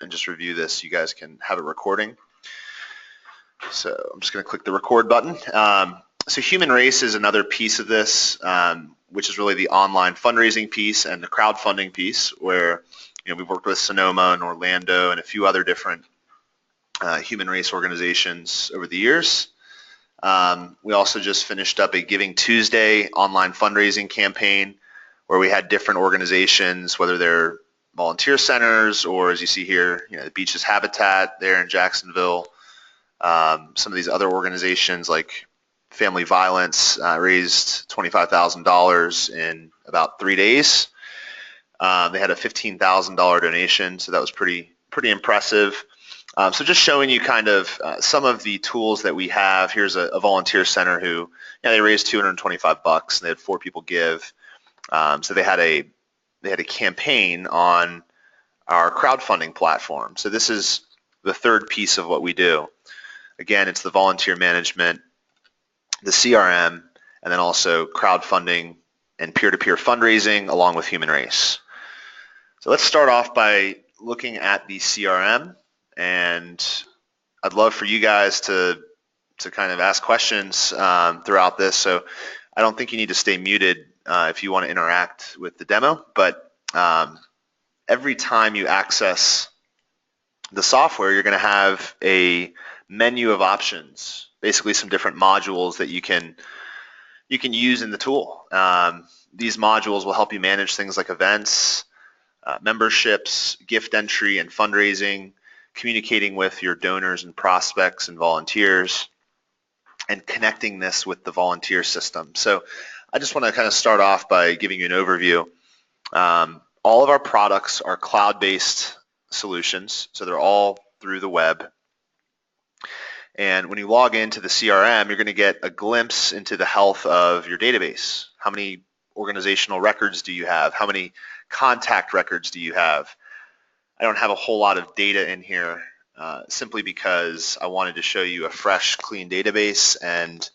and just review this. You guys can have it recording. So I'm just going to click the record button. So Human Race is another piece of this, which is really the online fundraising piece and the crowdfunding piece, where we've worked with Sonoma and Orlando and a few other different human race organizations over the years. We also just finished up a Giving Tuesday online fundraising campaign where we had different organizations, whether they're volunteer centers or, as you see here, the Beaches Habitat there in Jacksonville. Some of these other organizations like Family Violence raised $25,000 in about 3 days. They had a $15,000 donation, so that was pretty impressive. So just showing you kind of some of the tools that we have. Here's a volunteer center who they raised $225 and they had 4 people give. So they had a campaign on our crowdfunding platform. So this is the third piece of what we do. Again, it's the volunteer management, the CRM, and then also crowdfunding and peer-to-peer fundraising along with Human Race. So let's start off by looking at the CRM, and I'd love for you guys to kind of ask questions throughout this. So I don't think you need to stay muted if you want to interact with the demo, but every time you access the software, you're going to have a menu of options, basically some different modules that you can use in the tool. These modules will help you manage things like events, memberships, gift entry and fundraising, communicating with your donors and prospects and volunteers, and connecting this with the volunteer system. So I just want to kind of start off by giving you an overview. All of our products are cloud-based solutions, so they're all through the web. And when you log into the CRM, you're going to get a glimpse into the health of your database. How many organizational records do you have? How many contact records do you have? I don't have a whole lot of data in here simply because I wanted to show you a fresh, clean database and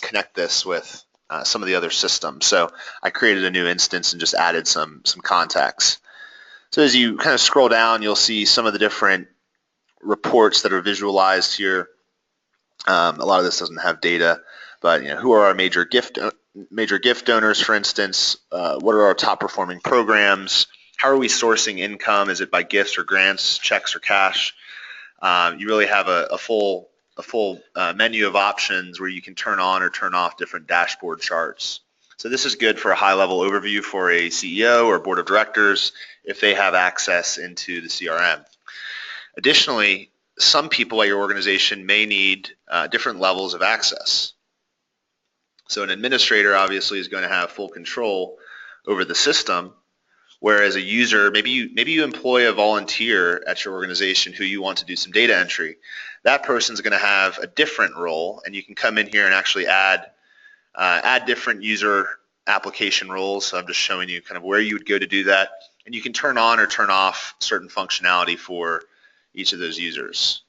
connect this with some of the other systems. So I created a new instance and just added some contacts. So as you kind of scroll down, you'll see some of the different reports that are visualized here. A lot of this doesn't have data, but who are our major gift donors, for instance? What are our top performing programs? How are we sourcing income? Is it by gifts or grants, checks or cash? You really have a full menu of options where you can turn on or turn off different dashboard charts. So this is good for a high-level overview for a CEO or board of directors if they have access into the CRM. Additionally, some people at your organization may need different levels of access. So an administrator obviously is going to have full control over the system, whereas a user, maybe you employ a volunteer at your organization who you want to do some data entry. That person's going to have a different role, and you can come in here and actually add different user application roles. So I'm just showing you kind of where you would go to do that, and you can turn on or turn off certain functionality for each of those users.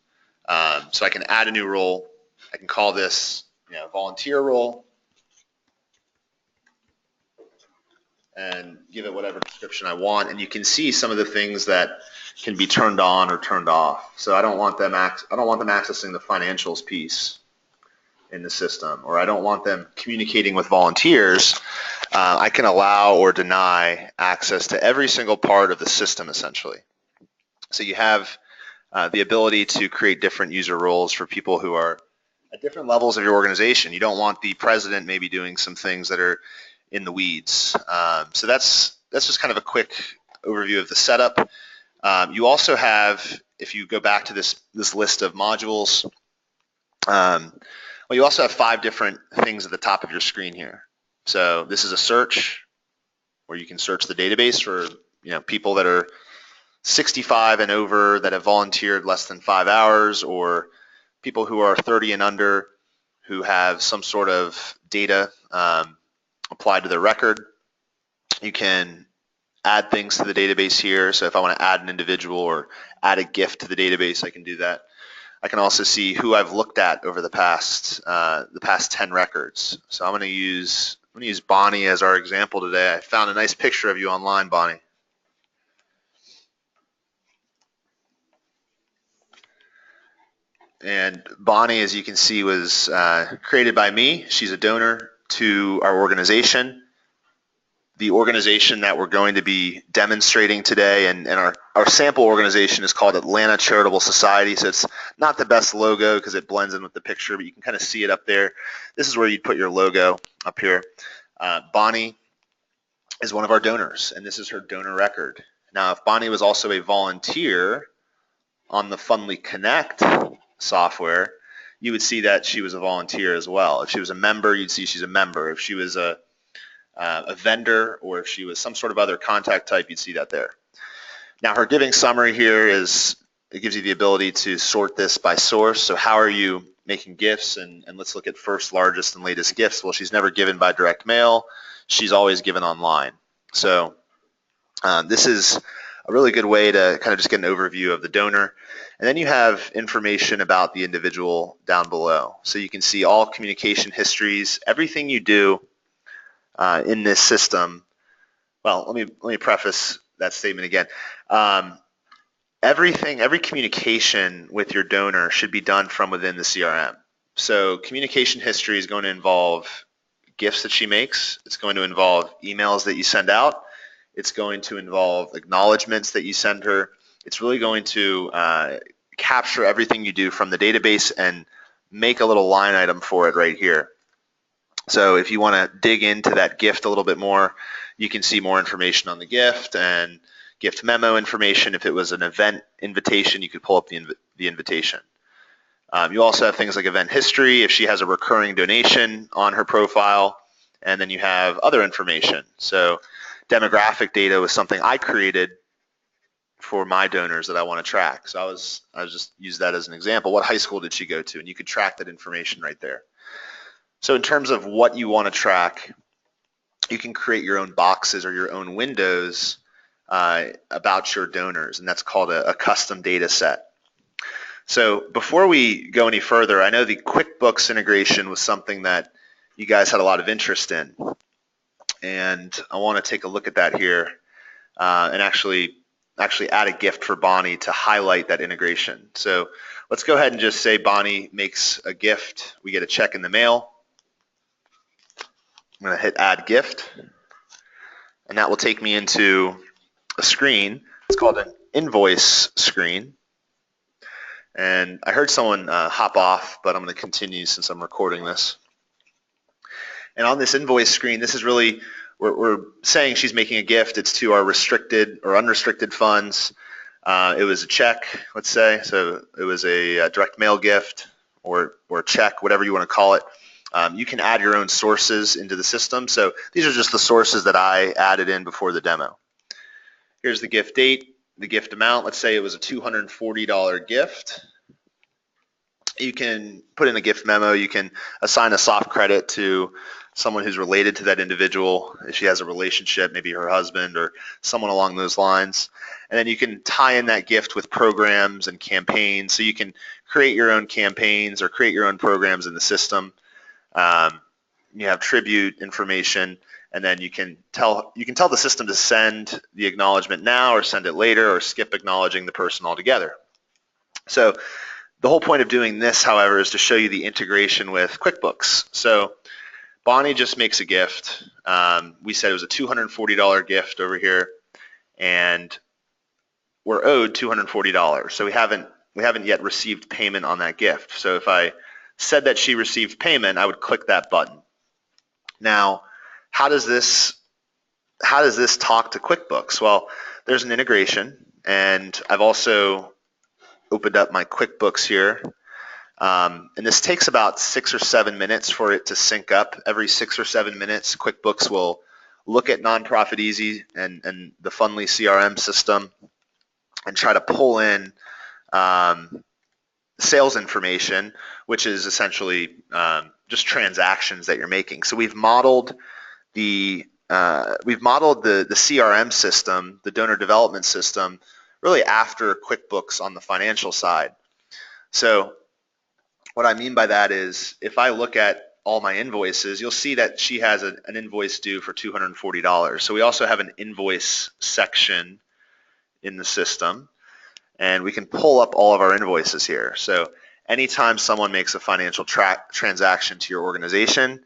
So I can add a new role. I can call this volunteer role and give it whatever description I want, and you can see some of the things that can be turned on or turned off. So I don't want them accessing the financials piece in the system, or I don't want them communicating with volunteers. I can allow or deny access to every single part of the system essentially. So you have the ability to create different user roles for people who are at different levels of your organization. You don't want the president maybe doing some things that are in the weeds. So that's just kind of a quick overview of the setup. You also have, if you go back to this list of modules, well, you also have 5 different things at the top of your screen here. So this is a search where you can search the database for people that are 65 and over that have volunteered less than 5 hours, or people who are 30 and under who have some sort of data applied to their record. You can add things to the database here. So if I want to add an individual or add a gift to the database, I can do that. I can also see who I've looked at over the past 10 records. So I'm going to use Bonnie as our example today. I found a nice picture of you online, Bonnie. And Bonnie, as you can see, was created by me. She's a donor to our organization. The organization that we're going to be demonstrating today, and our sample organization is called Atlanta Charitable Society. So it's not the best logo because it blends in with the picture, but you can kind of see it up there. This is where you'd put your logo up here. Bonnie is one of our donors, and this is her donor record. Now, if Bonnie was also a volunteer on the Fundly Connect software, you would see that she was a volunteer as well. If she was a member, you'd see she's a member. If she was a vendor, or if she was some sort of other contact type, you'd see that there. Now, her giving summary here is, it gives you the ability to sort this by source. So how are you making gifts? And let's look at first, largest, and latest gifts. Well, she's never given by direct mail. She's always given online. So this is a really good way to kind of just get an overview of the donor. And then you have information about the individual down below. So you can see all communication histories, everything you do in this system. Well, let me preface that statement again. Every communication with your donor should be done from within the CRM. So communication history is going to involve gifts that she makes. It's going to involve emails that you send out. It's going to involve acknowledgments that you send her. It's really going to capture everything you do from the database and make a little line item for it right here. So if you want to dig into that gift a little bit more, you can see more information on the gift and gift memo information. If it was an event invitation, you could pull up the invitation. You also have things like event history, if she has a recurring donation on her profile, and then you have other information. So demographic data was something I created for my donors that I want to track. So I just use that as an example. What high school did she go to? And you could track that information right there. So in terms of what you want to track, you can create your own boxes or your own windows about your donors, and that's called a custom data set. So before we go any further, I know the QuickBooks integration was something that you guys had a lot of interest in, and I want to take a look at that here and actually add a gift for Bonnie to highlight that integration. So let's go ahead and just say Bonnie makes a gift. We get a check in the mail. I'm going to hit add gift, and that will take me into a screen. It's called an invoice screen. And I heard someone hop off, but I'm going to continue since I'm recording this. And on this invoice screen, this is really, we're saying she's making a gift. It's to our restricted or unrestricted funds. It was a check, let's say. So it was a direct mail gift or check, whatever you want to call it. You can add your own sources into the system. So these are just the sources that I added in before the demo. Here's the gift date, the gift amount. Let's say it was a $240 gift. You can put in a gift memo. You can assign a soft credit to someone who's related to that individual, if she has a relationship, maybe her husband or someone along those lines. And then you can tie in that gift with programs and campaigns. So you can create your own campaigns or create your own programs in the system. You have tribute information, and then you can tell the system to send the acknowledgement now or send it later or skip acknowledging the person altogether. So the whole point of doing this, however, is to show you the integration with QuickBooks. So Bonnie just makes a gift. We said it was a $240 gift over here, and we're owed $240. So we haven't yet received payment on that gift. So if I said that she received payment, I would click that button. Now, how does this talk to QuickBooks? Well, there's an integration, and I've also opened up my QuickBooks here. And this takes about 6 or 7 minutes for it to sync up. Every 6 or 7 minutes, QuickBooks will look at Nonprofit Easy and the Fundly CRM system and try to pull in sales information, which is essentially just transactions that you're making. So we've modeled the CRM system, the donor development system, really after QuickBooks on the financial side. So what I mean by that is, if I look at all my invoices, you'll see that she has an invoice due for $240. So we also have an invoice section in the system, and we can pull up all of our invoices here. So anytime someone makes a financial transaction to your organization,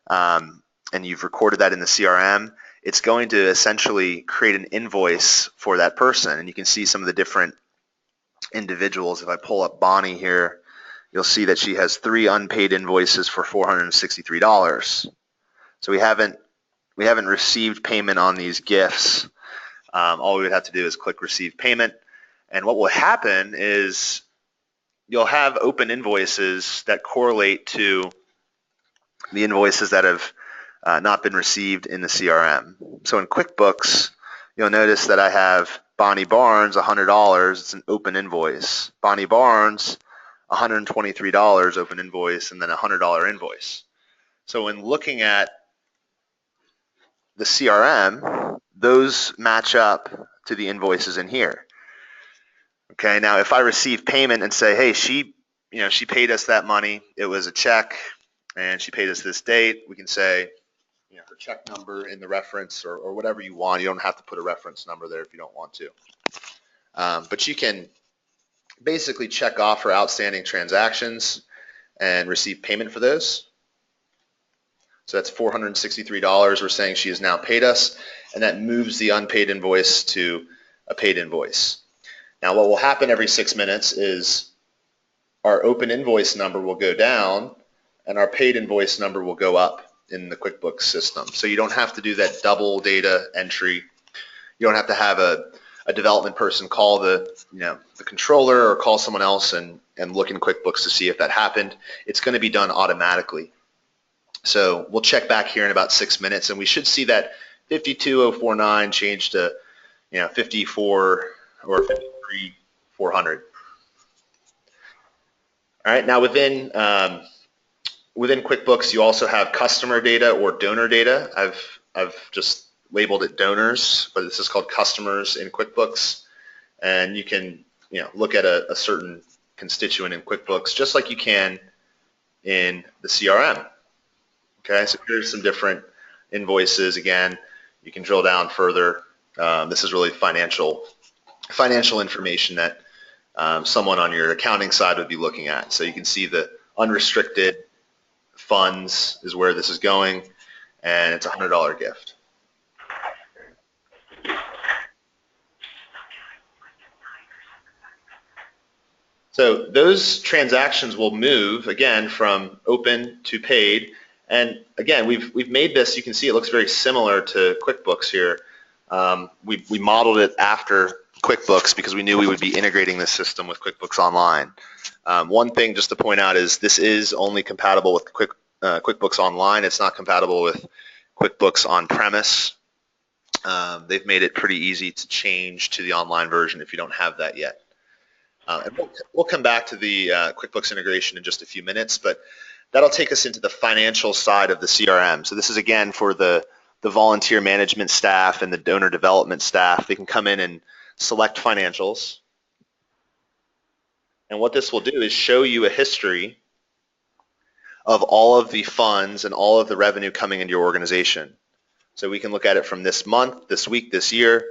and you've recorded that in the CRM, it's going to essentially create an invoice for that person. And you can see some of the different individuals. If I pull up Bonnie here, you'll see that she has 3 unpaid invoices for $463. So we haven't received payment on these gifts. All we would have to do is click receive payment. And what will happen is you'll have open invoices that correlate to the invoices that have not been received in the CRM. So in QuickBooks, you'll notice that I have Bonnie Barnes, $100. It's an open invoice. Bonnie Barnes, $123 open invoice, and then a $100 invoice. So when looking at the CRM, those match up to the invoices in here. Okay, now if I receive payment and say, hey, she paid us that money, it was a check, and she paid us this date, we can say, her check number in the reference or whatever you want. You don't have to put a reference number there if you don't want to. But you can basically check off her outstanding transactions and receive payment for those. So that's $463. We're saying she has now paid us, and that moves the unpaid invoice to a paid invoice. Now what will happen every 6 minutes is our open invoice number will go down and our paid invoice number will go up in the QuickBooks system. So you don't have to do that double data entry. You don't have to have a development person call the controller or call someone else and look in QuickBooks to see if that happened. It's going to be done automatically. So we'll check back here in about 6 minutes, and we should see that 52049 change to 54 or 53400. All right, now within QuickBooks, you also have customer data or donor data. I've just labeled it donors, but this is called customers in QuickBooks, and you can look at a certain constituent in QuickBooks just like you can in the CRM. Okay, so here's some different invoices. Again, you can drill down further. This is really financial information that someone on your accounting side would be looking at. So you can see the unrestricted funds is where this is going, and it's a $100 gift. So those transactions will move again from open to paid, and again we've made this. You can see it looks very similar to QuickBooks here. We modeled it after QuickBooks because we knew we would be integrating this system with QuickBooks Online. One thing just to point out is this is only compatible with QuickBooks Online. It's not compatible with QuickBooks on-premise. They've made it pretty easy to change to the online version if you don't have that yet. And we'll come back to the QuickBooks integration in just a few minutes, but that'll take us into the financial side of the CRM. So this is again for the volunteer management staff and the donor development staff. They can come in and select financials. And what this will do is show you a history of all of the funds and all of the revenue coming into your organization. So we can look at it from this month, this week, this year,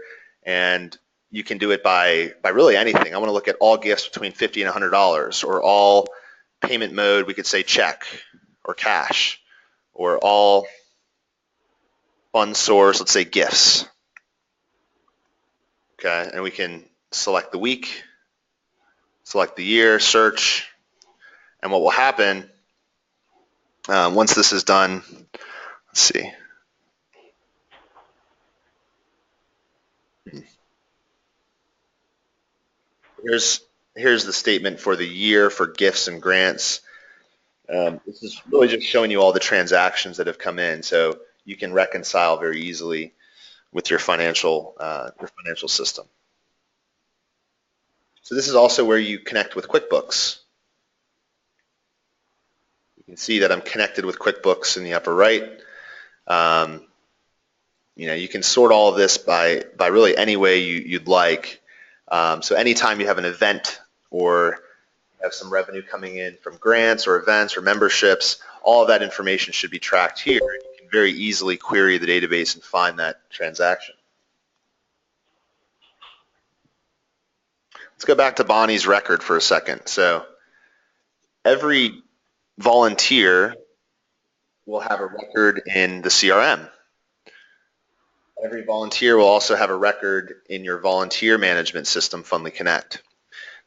and you can do it by really anything. I want to look at all gifts between $50 and $100, or all payment mode, we could say check or cash, or all fund source, let's say gifts. Okay, and we can select the week, select the year, search, and what will happen once this is done, let's see. Here's the statement for the year for gifts and grants. This is really just showing you all the transactions that have come in, so you can reconcile very easily with your financial system. So this is also where you connect with QuickBooks. You can see that I'm connected with QuickBooks in the upper right. You can sort all of this by really any way you'd like. So anytime you have an event or have some revenue coming in from grants or events or memberships, all of that information should be tracked here. You can very easily query the database and find that transaction. Let's go back to Bonnie's record for a second. So every volunteer will have a record in the CRM. Every volunteer will also have a record in your volunteer management system, Fundly Connect.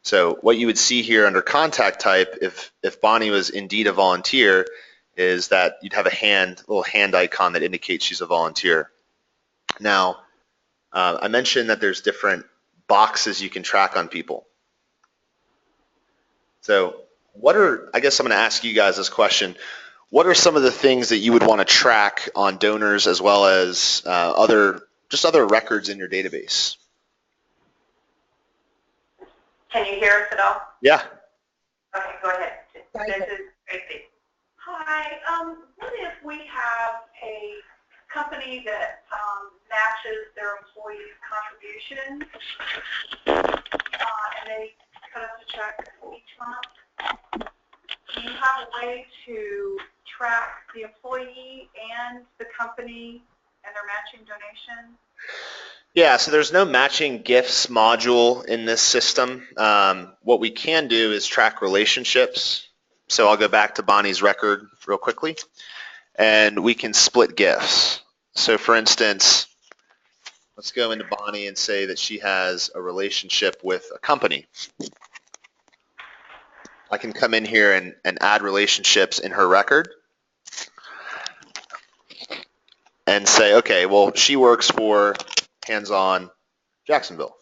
So what you would see here under contact type, if Bonnie was indeed a volunteer, is that you'd have a little hand icon that indicates she's a volunteer. Now, I mentioned that there's different boxes you can track on people. So I guess I'm going to ask you guys this question. What are some of the things that you would want to track on donors as well as other records in your database? Can you hear us at all? Yeah. Okay, go ahead. This is Tracy. Hi. What if we have a company that matches their employees' contributions and they cut us a check each month? Do you have a way to track the employee and the company and their matching donation? Yeah, so there's no matching gifts module in this system. What we can do is track relationships. So I'll go back to Bonnie's record real quickly, and we can split gifts. So for instance, let's go into Bonnie and say that she has a relationship with a company. I can come in here and add relationships in her record and say, okay, well, she works for Hands-On Jacksonville.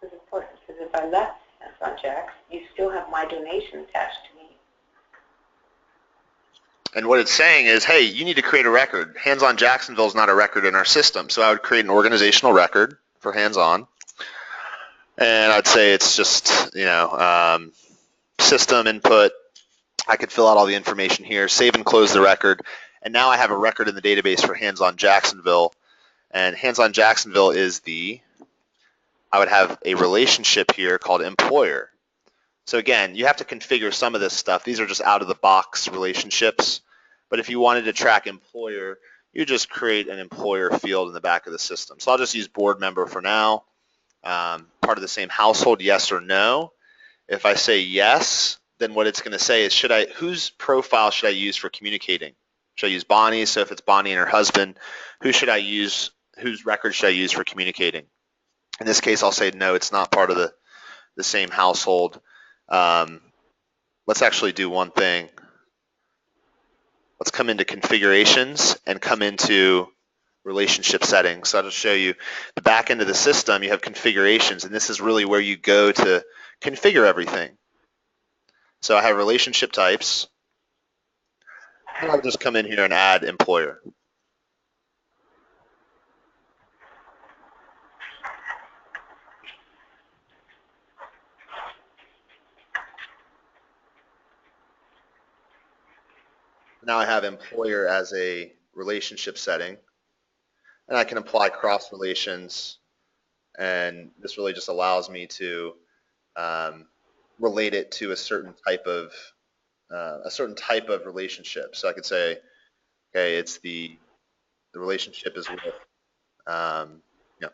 This is important because if I left Hands-On Jax, you still have my donation attached to me. And what it's saying is, hey, you need to create a record. Hands-On Jacksonville is not a record in our system. So I would create an organizational record for Hands-On. And I'd say it's just, system input. I could fill out all the information here, save and close the record. And now I have a record in the database for Hands-On Jacksonville. And Hands-On Jacksonville is I would have a relationship here called employer. So again, you have to configure some of this stuff. These are just out-of-the-box relationships. But if you wanted to track employer, you just create an employer field in the back of the system. So I'll just use board member for now. Part of the same household, yes or no. If I say yes, then what it's going to say is, whose profile should I use for communicating? Should I use Bonnie? So if it's Bonnie and her husband, whose record should I use for communicating? In this case, I'll say no, it's not part of the same household. Let's actually do one thing. Let's come into configurations and come into relationship settings. So I'll just show you the back end of the system. You have configurations, and this is really where you go to configure everything. So I have relationship types, and I'll just come in here and add employer. Now I have employer as a relationship setting, and I can apply cross relations, and this really just allows me to relate it to a certain type of relationship. So I could say, okay, it's the relationship is with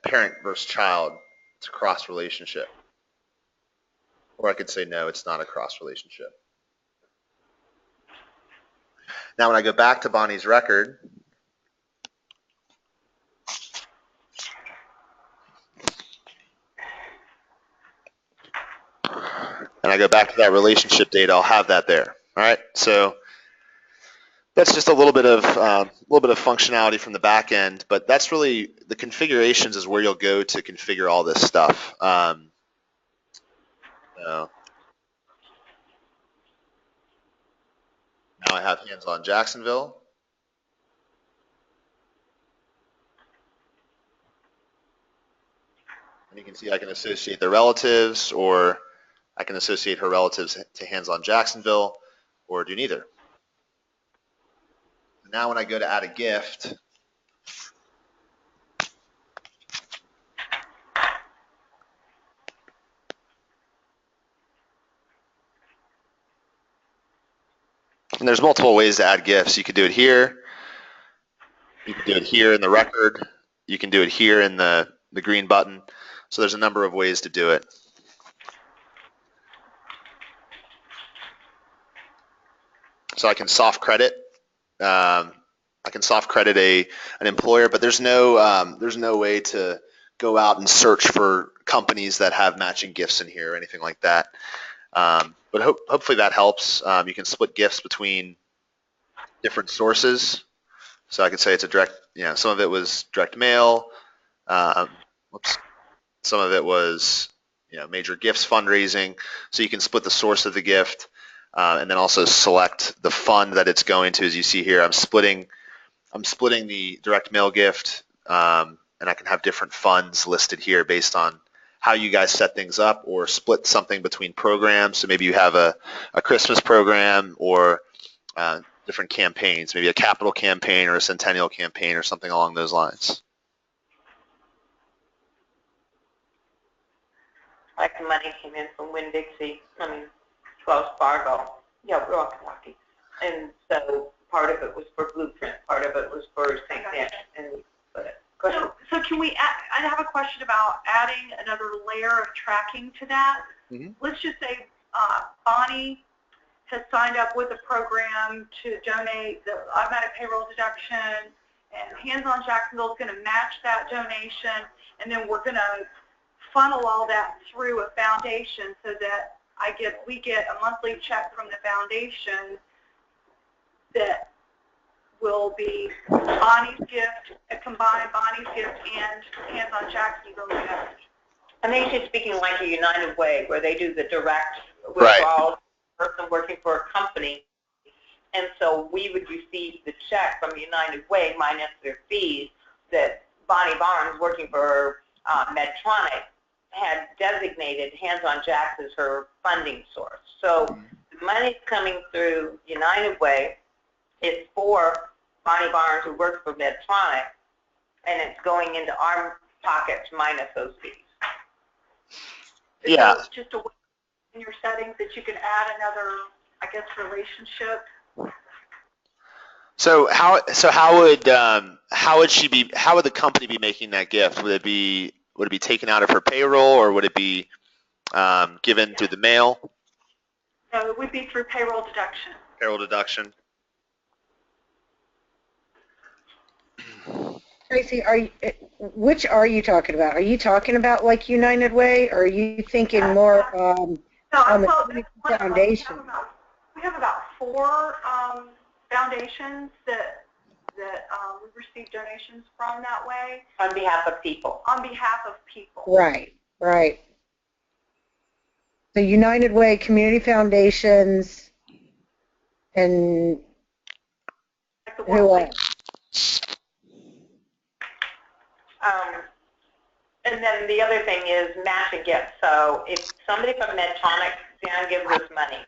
parent versus child. It's a cross relationship. Or I could say no, it's not a cross relationship. Now when I go back to Bonnie's record, and I go back to that relationship data, I'll have that there. All right, so that's just a little bit of functionality from the back end, but that's really the configurations is where you'll go to configure all this stuff. Now I have Hands-On Jacksonville. And you can see I can associate the relatives, or I can associate her relatives to Hands-On Jacksonville, or do neither. Now when I go to add a gift, and there's multiple ways to add gifts. You could do it here. You can do it here in the record. You can do it here in the green button. So there's a number of ways to do it. So I can soft credit. I can soft credit an employer, but there's no way to go out and search for companies that have matching gifts in here or anything like that. But hopefully that helps. You can split gifts between different sources. So I could say it's a direct, some of it was direct mail. Some of it was, major gifts fundraising. So you can split the source of the gift and then also select the fund that it's going to. As you see here, I'm splitting the direct mail gift, and I can have different funds listed here based on how you guys set things up, or split something between programs. So maybe you have a Christmas program or different campaigns, maybe a capital campaign or a centennial campaign or something along those lines. Like the money came in from Winn-Dixie, Wells Fargo. Yeah, we're all lucky. And so part of it was for Blueprint, part of it was for St. Nick. So can we add, I have a question about adding another layer of tracking to that. Mm-hmm. Let's just say Bonnie has signed up with a program to donate the automatic payroll deduction, and Hands on Jacksonville is going to match that donation, and then we're going to funnel all that through a foundation so that we get a monthly check from the foundation that will be Bonnie's gift, a combined Bonnie's gift and Hands on Jacksonville gift. I think she's speaking like a United Way, where they do the direct right. withdrawal, person working for a company, and so we would receive the check from United Way minus their fees that Bonnie Barnes, working for Medtronic, had designated Hands on Jacks as her funding source. So the money's coming through United Way. It's for Bonnie Barnes, who works for Medtronic, and it's going into our pockets minus those fees. Yeah. So it's just a way in your settings that you can add another, I guess, relationship. So how would the company be making that gift? Would it be taken out of her payroll, or would it be given through the mail? No, it would be through payroll deduction. Payroll deduction. Tracy, which are you talking about? Are you talking about like United Way, or are you thinking more on the foundation? We have about 4 foundations that we receive donations from that way. On behalf of people. On behalf of people. Right, right. The United Way, community foundations, and who else? And then the other thing is matching gifts. So if somebody from Medtronic, Dan, gives us money,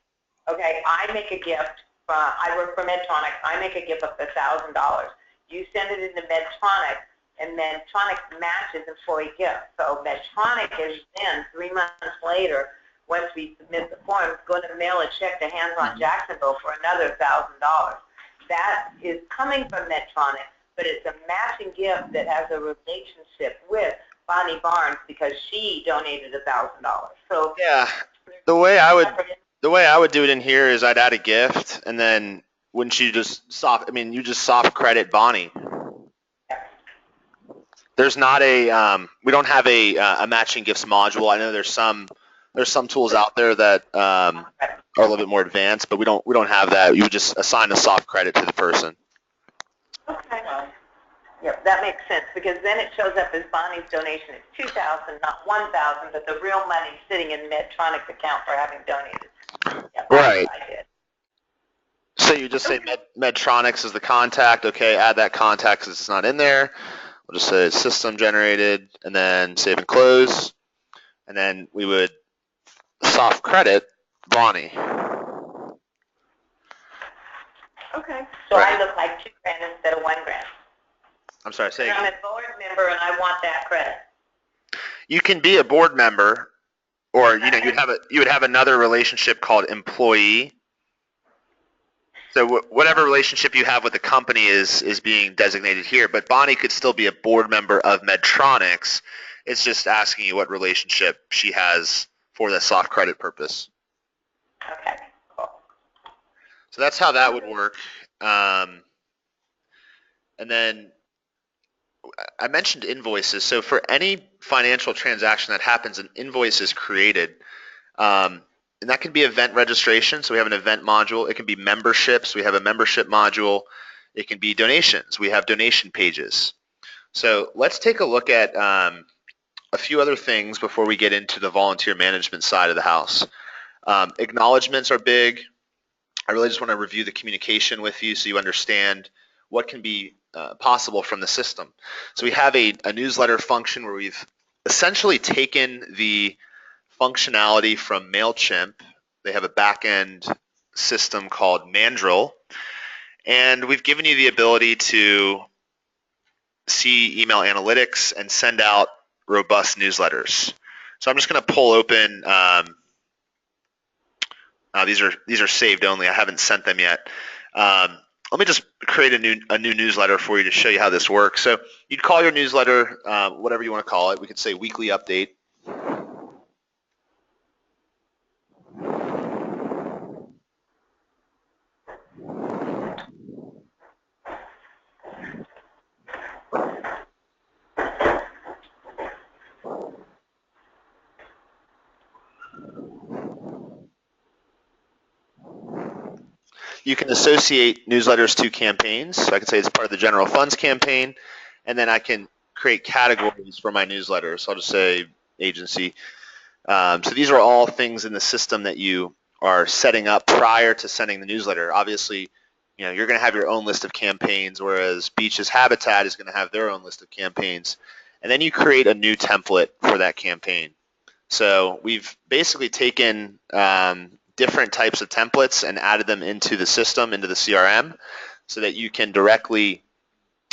okay, I make a gift. I work for Medtronic. I make a gift of $1,000. You send it into Medtronic, and Medtronic matches employee gifts. So Medtronic is then 3 months later, once we submit the form, going to mail a check to Hands on Jacksonville for another $1,000. That is coming from Medtronic, but it's a matching gift that has a relationship with Bonnie Barnes because she donated $1,000. So yeah, the way I would do it in here is I'd add a gift, and then wouldn't you just you just soft credit Bonnie. There's not we don't have a matching gifts module. I know there's some tools out there that are a little bit more advanced, but we don't have that. You would just assign a soft credit to the person. Okay. Yep, that makes sense, because then it shows up as Bonnie's donation is $2,000, not $1,000, but the real money sitting in Medtronic's account for having donated. Yep, right. That's what I did. So you just say Medtronics is the contact. Okay, add that contact because it's not in there. We'll just say system generated, and then save and close, and then we would soft credit Bonnie. Okay. So right. I look like $2,000 instead of $1,000. I'm sorry, say I'm a board member and I want that credit. You can be a board member, or you would have another relationship called employee. So whatever relationship you have with the company is being designated here, but Bonnie could still be a board member of Medtronics. It's just asking you what relationship she has for the soft credit purpose. Okay, cool. So that's how that would work. And then I mentioned invoices. So for any financial transaction that happens, an invoice is created. And that can be event registration. So we have an event module. It can be memberships. We have a membership module. It can be donations. We have donation pages. So let's take a look at a few other things before we get into the volunteer management side of the house. Acknowledgements are big. I really just want to review the communication with you so you understand what can be possible from the system. So we have a newsletter function where we've essentially taken the functionality from MailChimp. They have a back-end system called Mandrill, and we've given you the ability to see email analytics and send out robust newsletters. So I'm just going to pull open. These are saved only. I haven't sent them yet. Let me just create a new newsletter for you to show you how this works. So you'd call your newsletter whatever you want to call it. We could say weekly update. You can associate newsletters to campaigns. So I can say it's part of the general funds campaign, and then I can create categories for my newsletter. So I'll just say agency. So these are all things in the system that you are setting up prior to sending the newsletter. Obviously, you're going to have your own list of campaigns, whereas Beach's Habitat is going to have their own list of campaigns. And then you create a new template for that campaign. So we've basically taken different types of templates and added them into the system, into the CRM, so that you can directly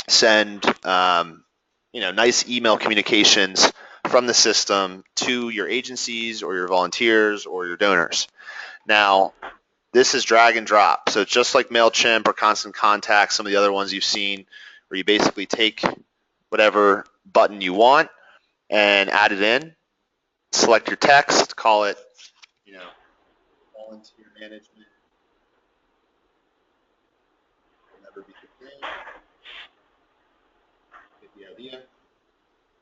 send nice email communications from the system to your agencies or your volunteers or your donors. Now, this is drag and drop. So it's just like MailChimp or Constant Contact, some of the other ones you've seen, where you basically take whatever button you want and add it in, select your text, call it, volunteer management will never be the same. Get the idea.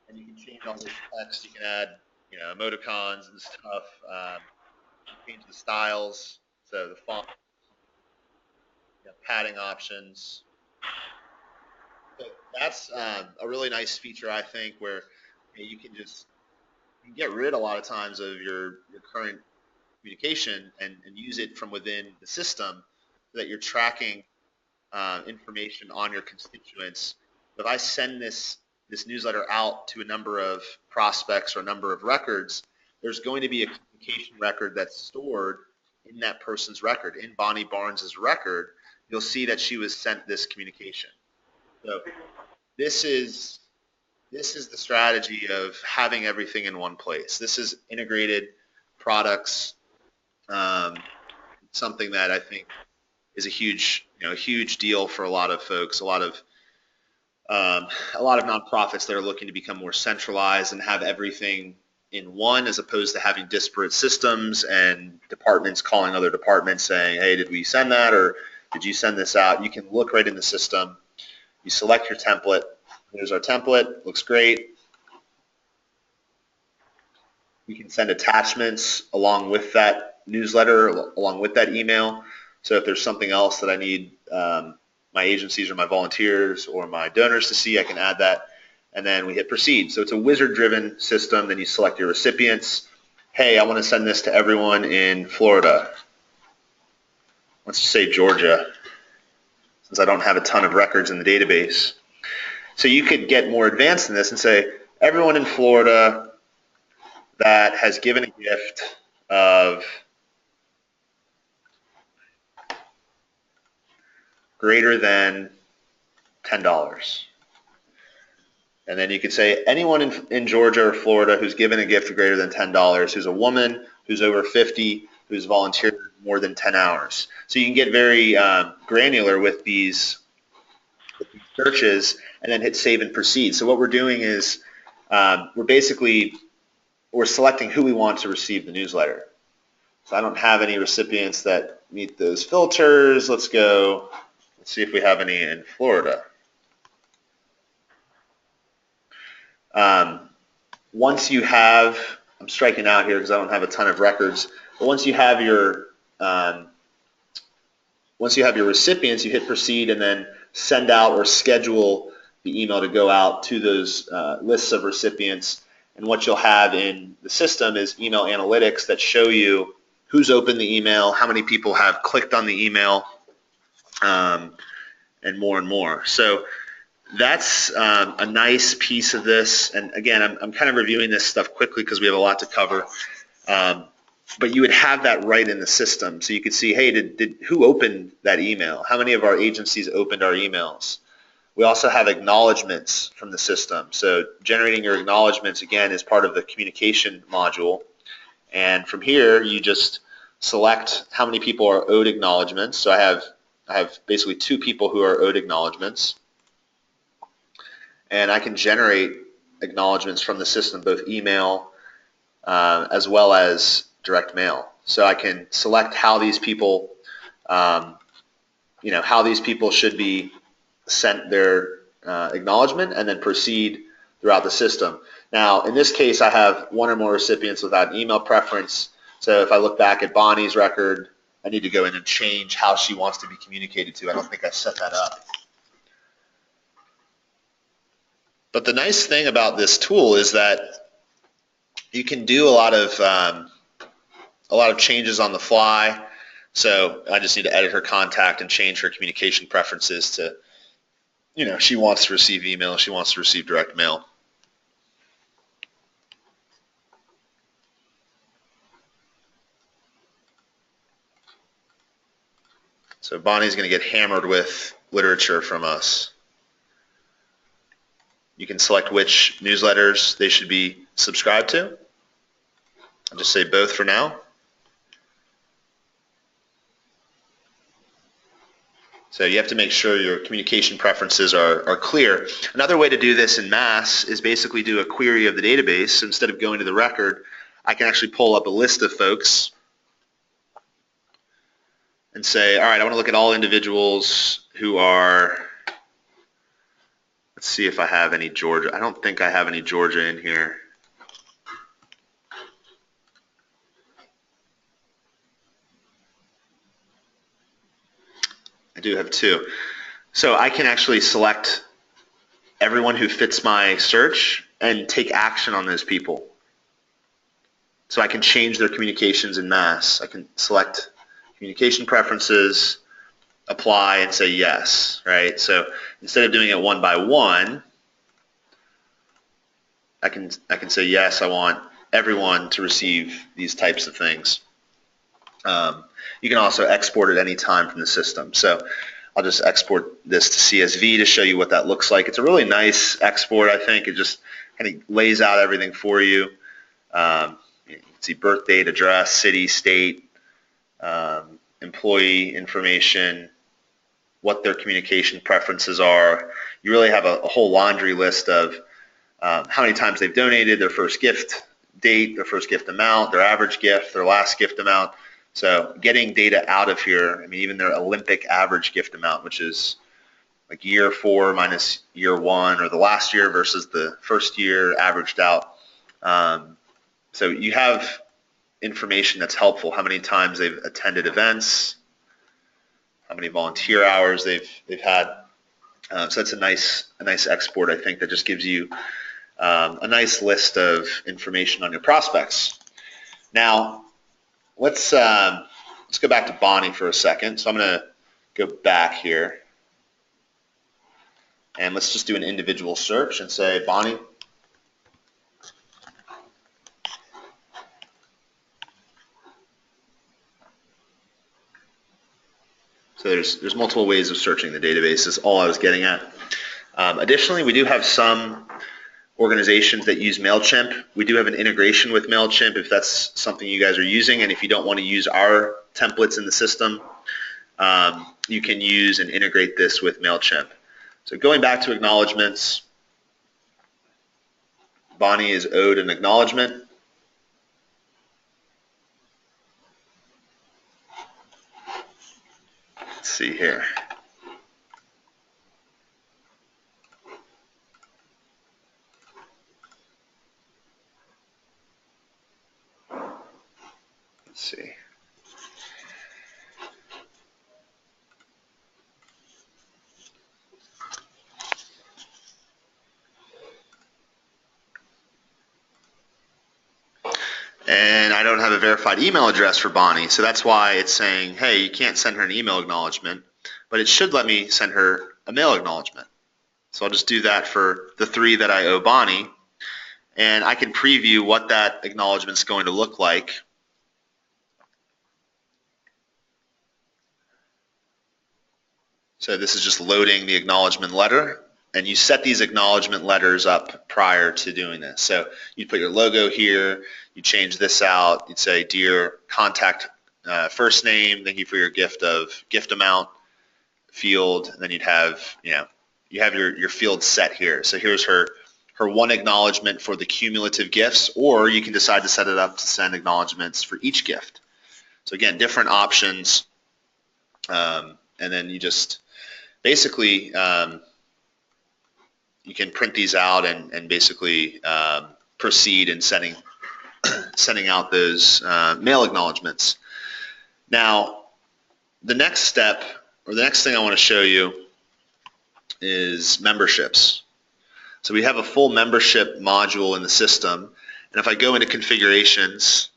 And you can change all this text. You can add, emoticons and stuff. Change the styles, so the font, padding options. So that's a really nice feature, I think, where you can get rid a lot of times of your current communication and use it from within the system so that you're tracking information on your constituents. If I send this newsletter out to a number of prospects or a number of records, there's going to be a communication record that's stored in that person's record. In Bonnie Barnes's record, you'll see that she was sent this communication. So this is the strategy of having everything in one place. This is integrated products, something that I think is a huge deal for a lot of folks, a lot of nonprofits that are looking to become more centralized and have everything in one, as opposed to having disparate systems and departments calling other departments saying, hey, did we send that, or did you send this out? You can look right in the system. You select your template. Here's our template. Looks great. We can send attachments along with that newsletter, along with that email. So if there's something else that I need my agencies or my volunteers or my donors to see, I can add that. And then we hit proceed. So it's a wizard-driven system. Then you select your recipients. Hey, I want to send this to everyone in Florida. Let's just say Georgia, since I don't have a ton of records in the database. So you could get more advanced than this and say, everyone in Florida that has given a gift of greater than $10. And then you could say anyone in Georgia or Florida who's given a gift of greater than $10, who's a woman, who's over 50, who's volunteered more than 10 hours. So you can get very granular with these searches and then hit save and proceed. So what we're doing is we're selecting who we want to receive the newsletter. So I don't have any recipients that meet those filters. Let's see if we have any in Florida. Once you have, I'm striking out here because I don't have a ton of records, but once you have your recipients, you hit proceed and then send out or schedule the email to go out to those lists of recipients. And what you'll have in the system is email analytics that show you who's opened the email, how many people have clicked on the email, and more and more. So that's a nice piece of this. And again, I'm kind of reviewing this stuff quickly because we have a lot to cover. But you would have that right in the system. So you could see, hey, who opened that email? How many of our agencies opened our emails? We also have acknowledgments from the system. So generating your acknowledgments, again, is part of the communication module. And from here, you just select how many people are owed acknowledgments. So I have basically 2 people who are owed acknowledgments. And I can generate acknowledgments from the system, both email as well as direct mail. So I can select how these people, how these people should be sent their acknowledgement and then proceed throughout the system. Now, in this case, I have 1 or more recipients without an email preference. So if I look back at Bonnie's record, I need to go in and change how she wants to be communicated to. I don't think I set that up. But the nice thing about this tool is that you can do a lot of changes on the fly. So I just need to edit her contact and change her communication preferences to, she wants to receive email, she wants to receive direct mail. So Bonnie's going to get hammered with literature from us. You can select which newsletters they should be subscribed to. I'll just say both for now. So you have to make sure your communication preferences are clear. Another way to do this in Mass is basically do a query of the database. So instead of going to the record, I can actually pull up a list of folks and say, all right, I want to look at all individuals who are, let's see if I have any Georgia. I don't think I have any Georgia in here. I do have 2. So I can actually select everyone who fits my search and take action on those people. So I can change their communications in Mass. I can select communication preferences, apply, and say yes, right? So instead of doing it one by one, I can say yes, I want everyone to receive these types of things. You can also export at any time from the system. So I'll just export this to CSV to show you what that looks like. It's a really nice export, I think. It just kind of lays out everything for you. You can see birth date, address, city, state, employee information, what their communication preferences are. You really have a whole laundry list of how many times they've donated, their first gift date, their first gift amount, their average gift, their last gift amount. So getting data out of here, I mean, even their Olympic average gift amount, which is like year 4 minus year 1, or the last year versus the first year averaged out. So you have information that's helpful, how many times they've attended events, how many volunteer hours they've had. So that's a nice export, I think, that just gives you a nice list of information on your prospects. Now, let's go back to Bonnie for a second. So I'm going to go back here, and let's just do an individual search and say, Bonnie. So there's multiple ways of searching the database is all I was getting at. Additionally, we do have some organizations that use MailChimp. We do have an integration with MailChimp if that's something you guys are using, and if you don't want to use our templates in the system, you can use and integrate this with MailChimp. So going back to acknowledgements, Bonnie is owed an acknowledgement. Let's see here. Let's see. And I don't have a verified email address for Bonnie, so that's why it's saying, hey, you can't send her an email acknowledgement, but it should let me send her a mail acknowledgement. So I'll just do that for the 3 that I owe Bonnie, and I can preview what that acknowledgement is going to look like. So this is just loading the acknowledgement letter, and you set these acknowledgement letters up prior to doing this. So you'd put your logo here, you change this out, you'd say, dear contact first name, thank you for your gift of gift amount, field, and then you'd have, you have your field set here. So here's her one acknowledgement for the cumulative gifts, or you can decide to set it up to send acknowledgements for each gift. So again, different options, and then you just basically you can print these out and basically proceed in sending out those mail acknowledgements. Now, the next step, or the next thing I want to show you, is memberships. So we have a full membership module in the system, and if I go into configurations,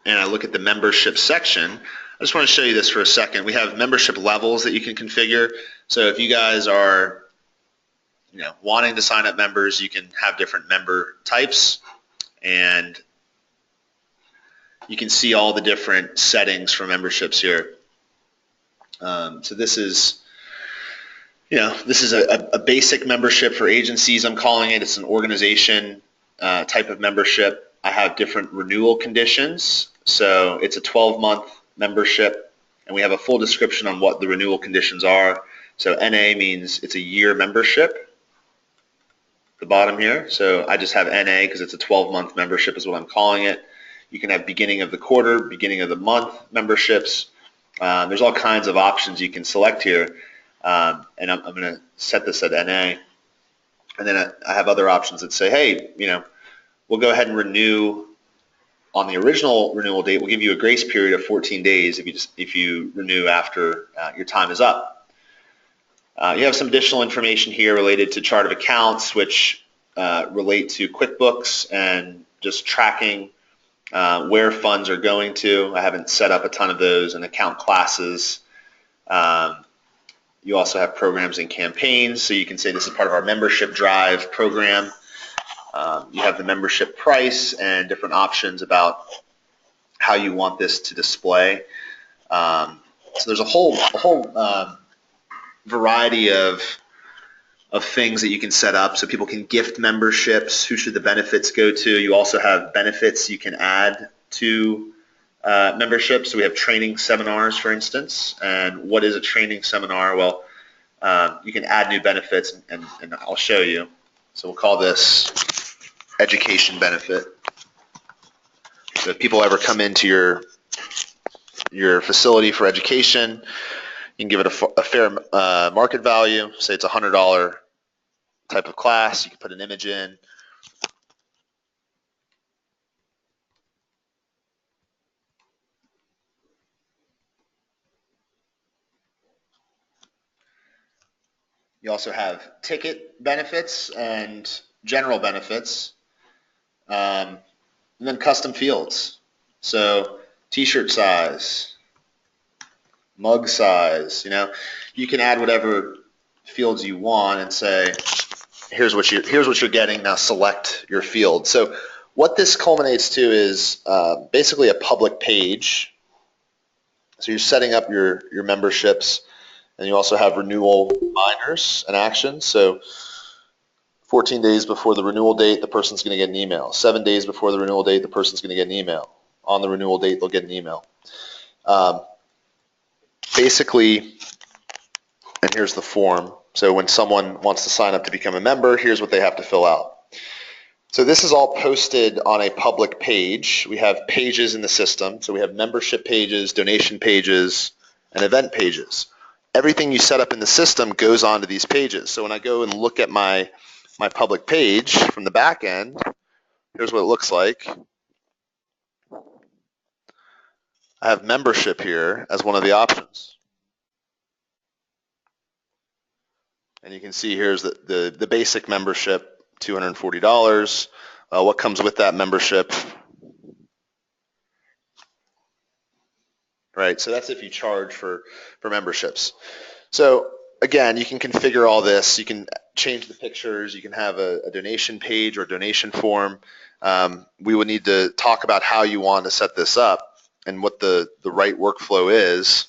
and I look at the membership section, I just want to show you this for a second. We have membership levels that you can configure. So if you guys are wanting to sign up members, you can have different member types, and you can see all the different settings for memberships here. So this is a basic membership for agencies, I'm calling it. It's an organization type of membership. I have different renewal conditions. So it's a 12-month membership, and we have a full description on what the renewal conditions are. So NA means it's a year membership, the bottom here. So I just have NA because it's a 12-month membership is what I'm calling it. You can have beginning of the quarter, beginning of the month memberships. There's all kinds of options you can select here, and I'm going to set this at NA. And then I have other options that say, hey, we'll go ahead and renew on the original renewal date. We'll give you a grace period of 14 days if you renew after your time is up. You have some additional information here related to chart of accounts, which relate to QuickBooks and just tracking where funds are going to. I haven't set up a ton of those, and account classes. You also have programs and campaigns, so you can say this is part of our membership drive program. You have the membership price and different options about how you want this to display. So there's a whole variety of things that you can set up, so people can gift memberships. Who should the benefits go to? You also have benefits you can add to memberships. So we have training seminars, for instance. And what is a training seminar? Well, you can add new benefits, and I'll show you. So we'll call this education benefit. So if people ever come into your facility for education, you can give it a fair market value. Say it's a $100 type of class. You can put an image in. You also have ticket benefits and general benefits, and then custom fields. So t-shirt size, mug size, you can add whatever fields you want and say, here's what you're getting, now select your field. So what this culminates to is basically a public page. So you're setting up your memberships, and you also have renewal reminders and actions. So 14 days before the renewal date, the person's going to get an email. 7 days before the renewal date, the person's going to get an email. On the renewal date, they'll get an email. Basically, and here's the form. So when someone wants to sign up to become a member, here's what they have to fill out. So this is all posted on a public page. We have pages in the system. So we have membership pages, donation pages, and event pages. Everything you set up in the system goes onto these pages. So when I go and look at my public page from the back end, here's what it looks like. I have membership here as one of the options. And you can see here's the basic membership, $240. What comes with that membership? Right, so that's if you charge for memberships. So again, you can configure all this. You can change the pictures. You can have a donation page or donation form. We would need to talk about how you want to set this up and what the right workflow is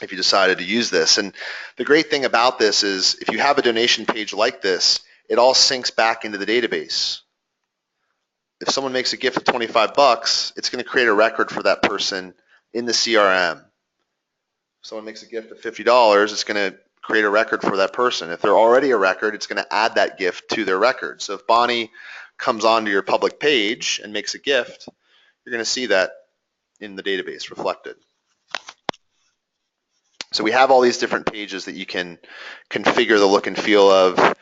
if you decided to use this. And the great thing about this is if you have a donation page like this, it all syncs back into the database. If someone makes a gift of $25, it's going to create a record for that person in the CRM. If someone makes a gift of $50, it's going to create a record for that person. If they're already a record, it's going to add that gift to their record. So if Bonnie comes onto your public page and makes a gift, you're going to see that in the database reflected. So we have all these different pages that you can configure the look and feel of,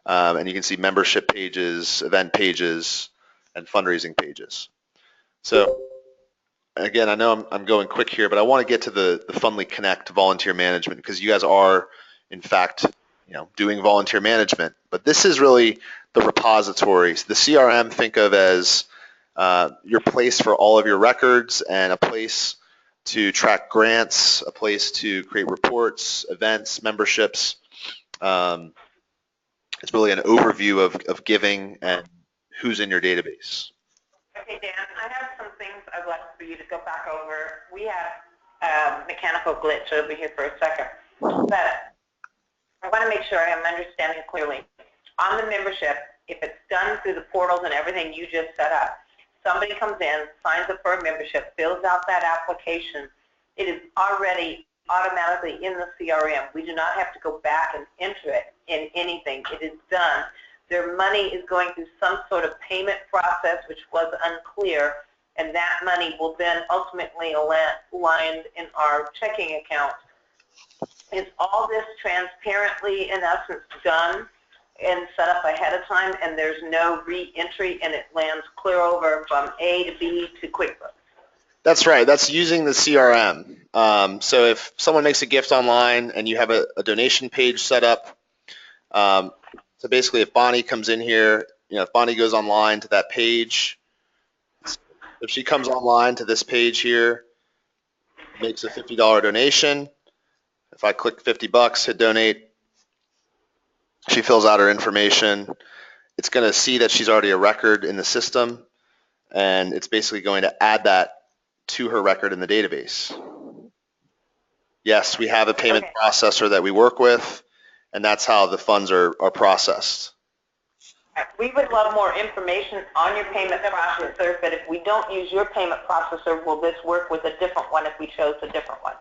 and you can see membership pages, event pages, and fundraising pages. So again, I know I'm going quick here, but I want to get to the Fundly Connect volunteer management because you guys are, in fact, doing volunteer management. But this is really the repositories. The CRM, think of as your place for all of your records and a place to track grants, a place to create reports, events, memberships. It's really an overview of giving and who's in your database. Okay, Dan, I have some things I'd like for you to go back over. We have a mechanical glitch over here for a second, but I want to make sure I'm understanding clearly. On the membership, if it's done through the portals and everything you just set up, somebody comes in, signs up for a membership, fills out that application, it is already automatically in the CRM. We do not have to go back and enter it in anything. It is done. Their money is going through some sort of payment process which was unclear, and that money will then ultimately land in our checking account. Is all this transparently, in essence, done and set up ahead of time, and there's no re-entry, and it lands clear over from A to B to QuickBooks? That's right. That's using the CRM. So if someone makes a gift online and you have a donation page set up, so basically if Bonnie comes in here, if Bonnie goes online to that page, if she comes online to this page here, makes a $50 donation, if I click $50, hit donate, she fills out her information. It's going to see that she's already a record in the system, and it's basically going to add that to her record in the database. Yes, we have a payment processor that we work with, and that's how the funds are processed. We would love more information on your payment processor, but if we don't use your payment processor, will this work with a different one if we chose a different one?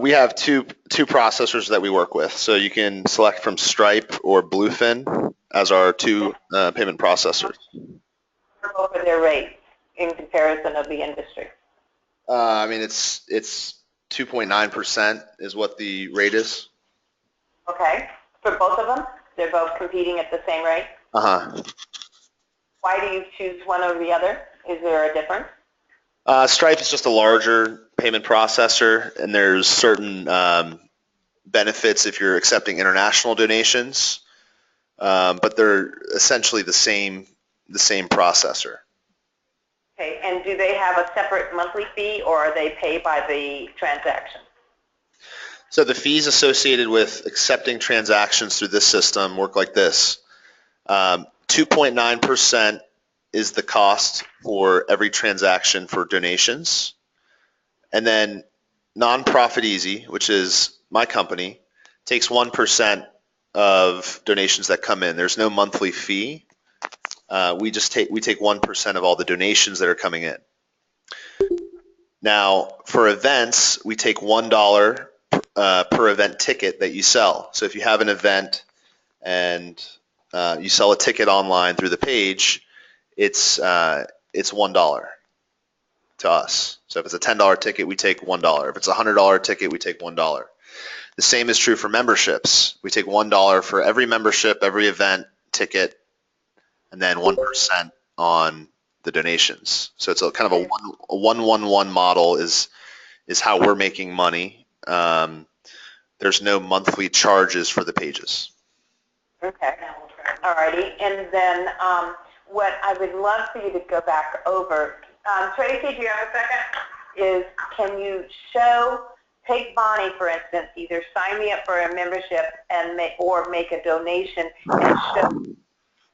We have two processors that we work with. So you can select from Stripe or Bluefin as our two payment processors. What are their rates in comparison of the industry? I mean, it's 2.9% is what the rate is. Okay. For both of them? They're both competing at the same rate? Uh-huh. Why do you choose one over the other? Is there a difference? Stripe is just a larger payment processor, and there's certain benefits if you're accepting international donations, but they're essentially the same processor. Okay, and do they have a separate monthly fee, or are they paid by the transaction? So the fees associated with accepting transactions through this system work like this. 2.9% is the cost for every transaction for donations. And then Nonprofit Easy, which is my company, takes 1% of donations that come in. There's no monthly fee. We take 1% of all the donations that are coming in. Now, for events, we take $1 per event ticket that you sell. So if you have an event and you sell a ticket online through the page, it's $1 to us. So if it's a $10 ticket, we take $1. If it's a $100 ticket, we take $1. The same is true for memberships. We take $1 for every membership, every event ticket, and then 1% on the donations. So it's a kind of a 1-1-1 model is how we're making money. There's no monthly charges for the pages. Okay. Alrighty. And then what I would love for you to go back over, Tracy, do you have a second? Is can you take Bonnie, for instance, either sign me up for a membership and or make a donation and show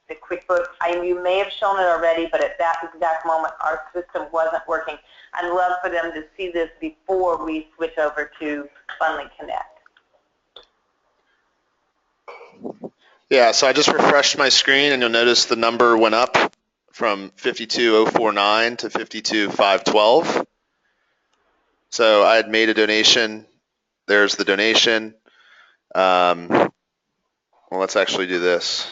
the QuickBooks. You may have shown it already, but at that exact moment our system wasn't working. I'd love for them to see this before we switch over to Fundly Connect. Yeah, so I just refreshed my screen and you'll notice the number went up from 52,049 to 52,512. So I had made a donation. There's the donation. Well, let's actually do this.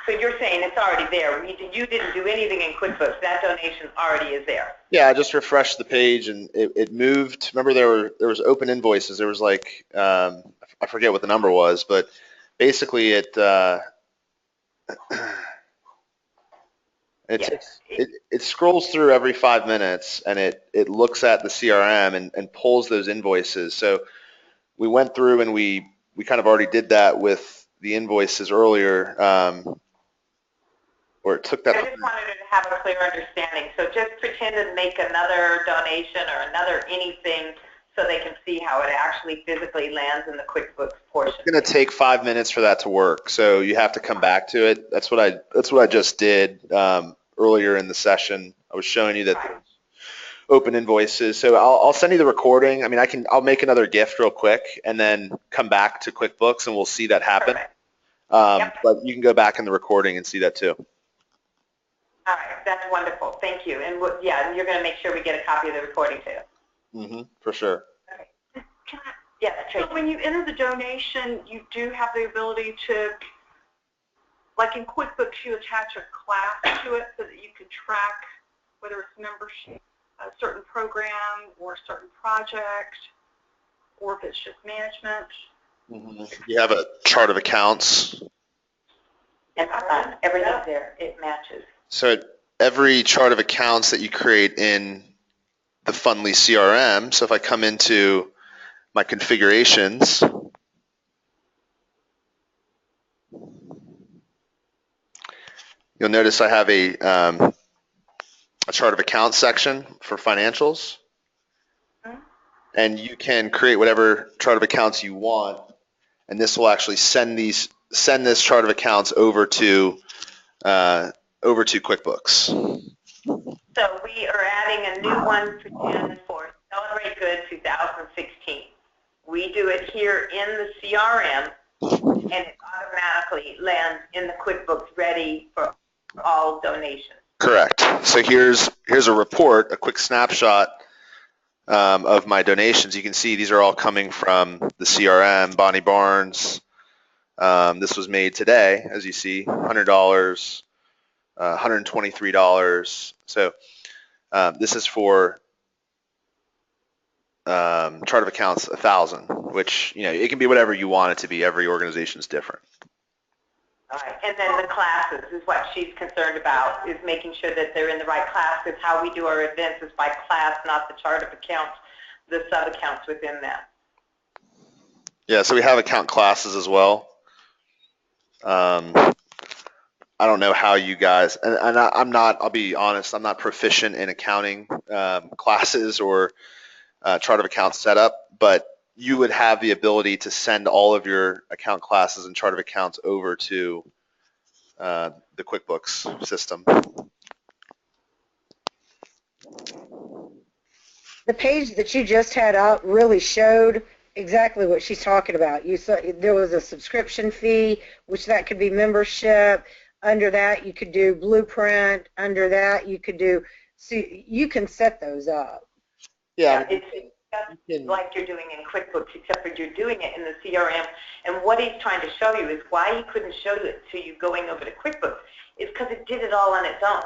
So you're saying it's already there. You didn't do anything in QuickBooks. That donation already is there. Yeah, I just refreshed the page and it moved. Remember there was open invoices. There was like, I forget what the number was, but basically it scrolls through every 5 minutes and it looks at the CRM and pulls those invoices. So we went through and we kind of already did that with the invoices earlier, or it took that. I just wanted to have a clear understanding. So just pretend to make another donation or another anything so they can see how it actually physically lands in the QuickBooks portion. It's going to take 5 minutes for that to work, so you have to come back to it. That's what I just did earlier in the session. I was showing you that there's open invoices. So I'll send you the recording. I mean, I'll make another gift real quick and then come back to QuickBooks and we'll see that happen. But you can go back in the recording and see that too. All right, that's wonderful. Thank you. And yeah, you're going to make sure we get a copy of the recording too. For sure. Okay. Yes, Tracy. So when you enter the donation, you do have the ability to, like in QuickBooks, you attach a class to it so that you can track whether it's membership, a certain program or a certain project, or if it's just management. You have a chart of accounts. Everything's there. It matches. So every chart of accounts that you create in the Fundly CRM, so if I come into my configurations, you'll notice I have a chart of accounts section for financials, and you can create whatever chart of accounts you want, and this will actually send this chart of accounts over to QuickBooks. So we are adding a new one for Celebrate Good 2016. We do it here in the CRM, and it automatically lands in the QuickBooks ready for all donations. Correct. So here's a report, a quick snapshot of my donations. You can see these are all coming from the CRM, Bonnie Barnes. This was made today, as you see, $100, $123. So this is for chart of accounts 1,000, which it can be whatever you want it to be. Every organization is different. All right, and then the classes is what she's concerned about, is making sure that they're in the right classes. How we do our events is by class, not the chart of accounts, the sub-accounts within that. Yeah, so we have account classes as well. I don't know how you guys, and I'll be honest, I'm not proficient in accounting classes or chart of accounts setup, but you would have the ability to send all of your account classes and chart of accounts over to the QuickBooks system. The page that you just had up really showed exactly what she's talking about. You saw there was a subscription fee, which that could be membership. Under that, you could do Blueprint. Under that, you could do, so you can set those up. Yeah. just like you're doing in QuickBooks, except for you're doing it in the CRM. And what he's trying to show you is why he couldn't show it to you going over to QuickBooks is because it did it all on its own.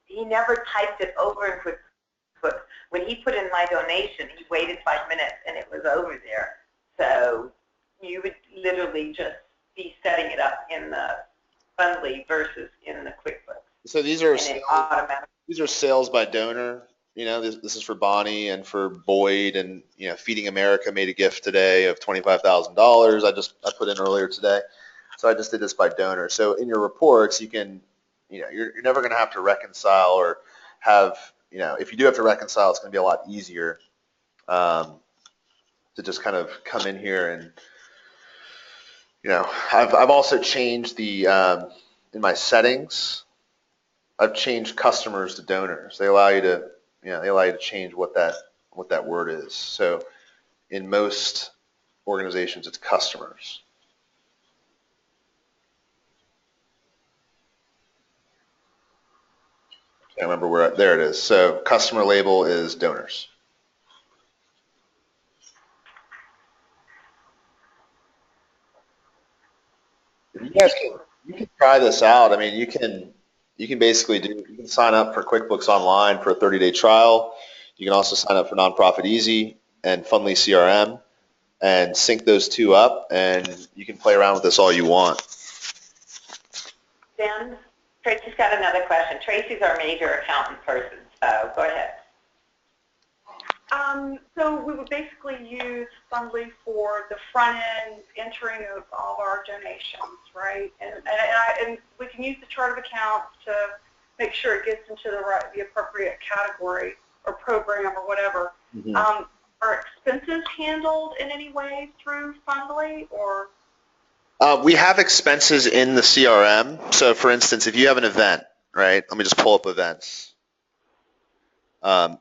He never typed it over in QuickBooks. When he put in my donation, he waited 5 minutes and it was over there. So you would literally just be setting it up in the Fundly versus in the QuickBooks. So these are And it automatically. these are sales by donor. You know, this is for Bonnie and for Boyd, and you know, Feeding America made a gift today of $25,000. I put in earlier today. So I just did this by donor. So in your reports, you can, you know, you're never going to have to reconcile or have, you know, if you do have to reconcile, it's going to be a lot easier to just kind of come in here and, you know, I've also changed the in my settings. I've changed customers to donors. They allow you to, you know, they allow you to change what that word is. So in most organizations, it's customers. I remember where, there it is. So customer label is donors. You guys can try this out. I mean, you can basically you can sign up for QuickBooks Online for a 30-day trial. You can also sign up for Nonprofit Easy and Fundly CRM and sync those two up, and you can play around with this all you want. Dan, Tracy's got another question. Tracy's our major accountant person, so go ahead. So we would basically use Fundly for the front end entering of all of our donations, right? And we can use the chart of accounts to make sure it gets into the appropriate category or program or whatever. Mm-hmm. Are expenses handled in any way through Fundly, or? We have expenses in the CRM. So for instance, if you have an event, right? Let me just pull up events.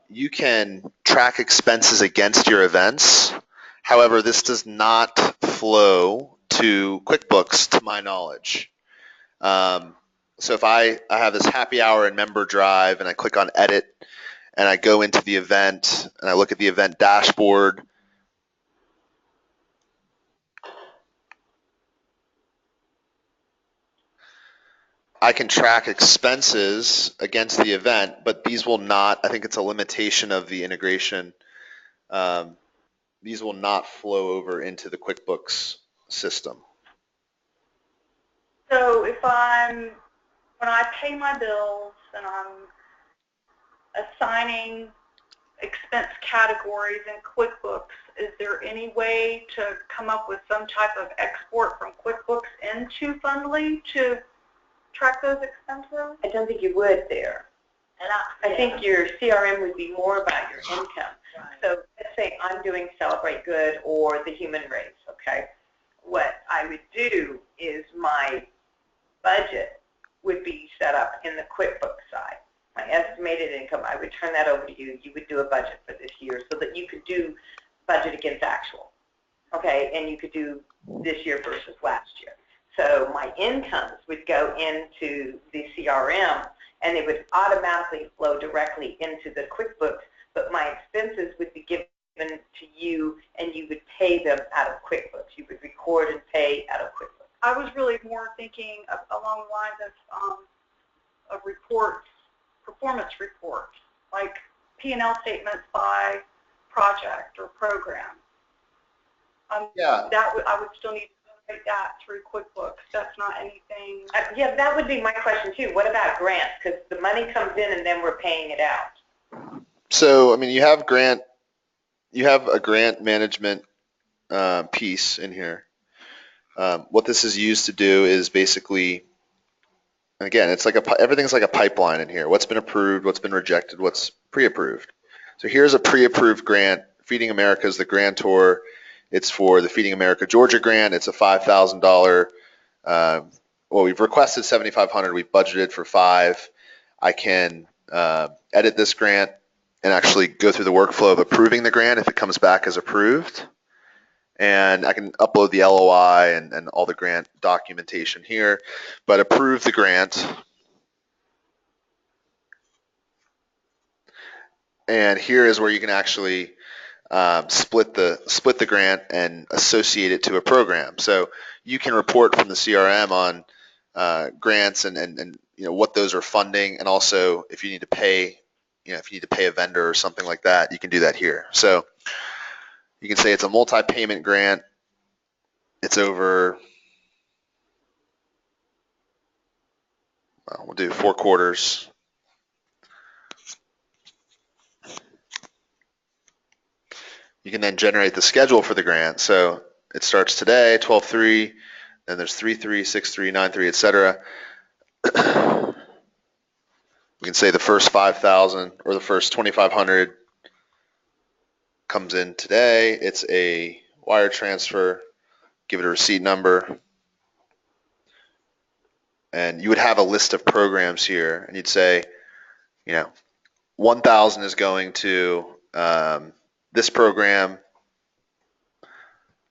You can track expenses against your events. However, this does not flow to QuickBooks, to my knowledge. So if I have this happy hour in Member Drive and I click on Edit and I go into the event and I look at the event dashboard, I can track expenses against the event, but these will not, I think it's a limitation of the integration. These will not flow over into the QuickBooks system. So if when I pay my bills and I'm assigning expense categories in QuickBooks, is there any way to come up with some type of export from QuickBooks into Fundly to track those expenses? I don't think you would there. And I think your CRM would be more about your income. Right. So let's say I'm doing Celebrate Good or the Human Race, okay? What I would do is my budget would be set up in the QuickBooks side. My estimated income, I would turn that over to you. You would do a budget for this year so that you could do budget against actual, okay? And you could do this year versus last year. So my incomes would go into the CRM and they would automatically flow directly into the QuickBooks, but my expenses would be given to you and you would pay them out of QuickBooks. You would record and pay out of QuickBooks. I was really more thinking along the lines of reports, performance reports, like P&L statements by project or program. Yeah. I would still need to generate that through QuickBooks. That's not anything. Yeah, that would be my question too. What about grants? Because the money comes in and then we're paying it out. So, I mean, you have a grant management piece in here. What this is used to do is basically, and again, it's like everything's like a pipeline in here. What's been approved, what's been rejected, what's pre-approved. So here's a pre-approved grant. Feeding America is the grantor. It's for the Feeding America Georgia grant. It's a $5,000. Well, we've requested $7,500. We've budgeted for $5,000. I can edit this grant and actually go through the workflow of approving the grant if it comes back as approved. And I can upload the LOI and all the grant documentation here, but approve the grant. And here is where you can actually split the grant and associate it to a program. So you can report from the CRM on grants and what those are funding, and also if you need to pay a vendor or something like that, you can do that here. So you can say it's a multi-payment grant. It's over, we'll do 4 quarters. You can then generate the schedule for the grant. So it starts today, 12/3, then there's 3/3, 6/3, 9/3, etc. We can say the first 5,000 or the first 2,500 comes in today. It's a wire transfer. Give it a receipt number. And you would have a list of programs here, and you'd say, 1,000 is going to this program.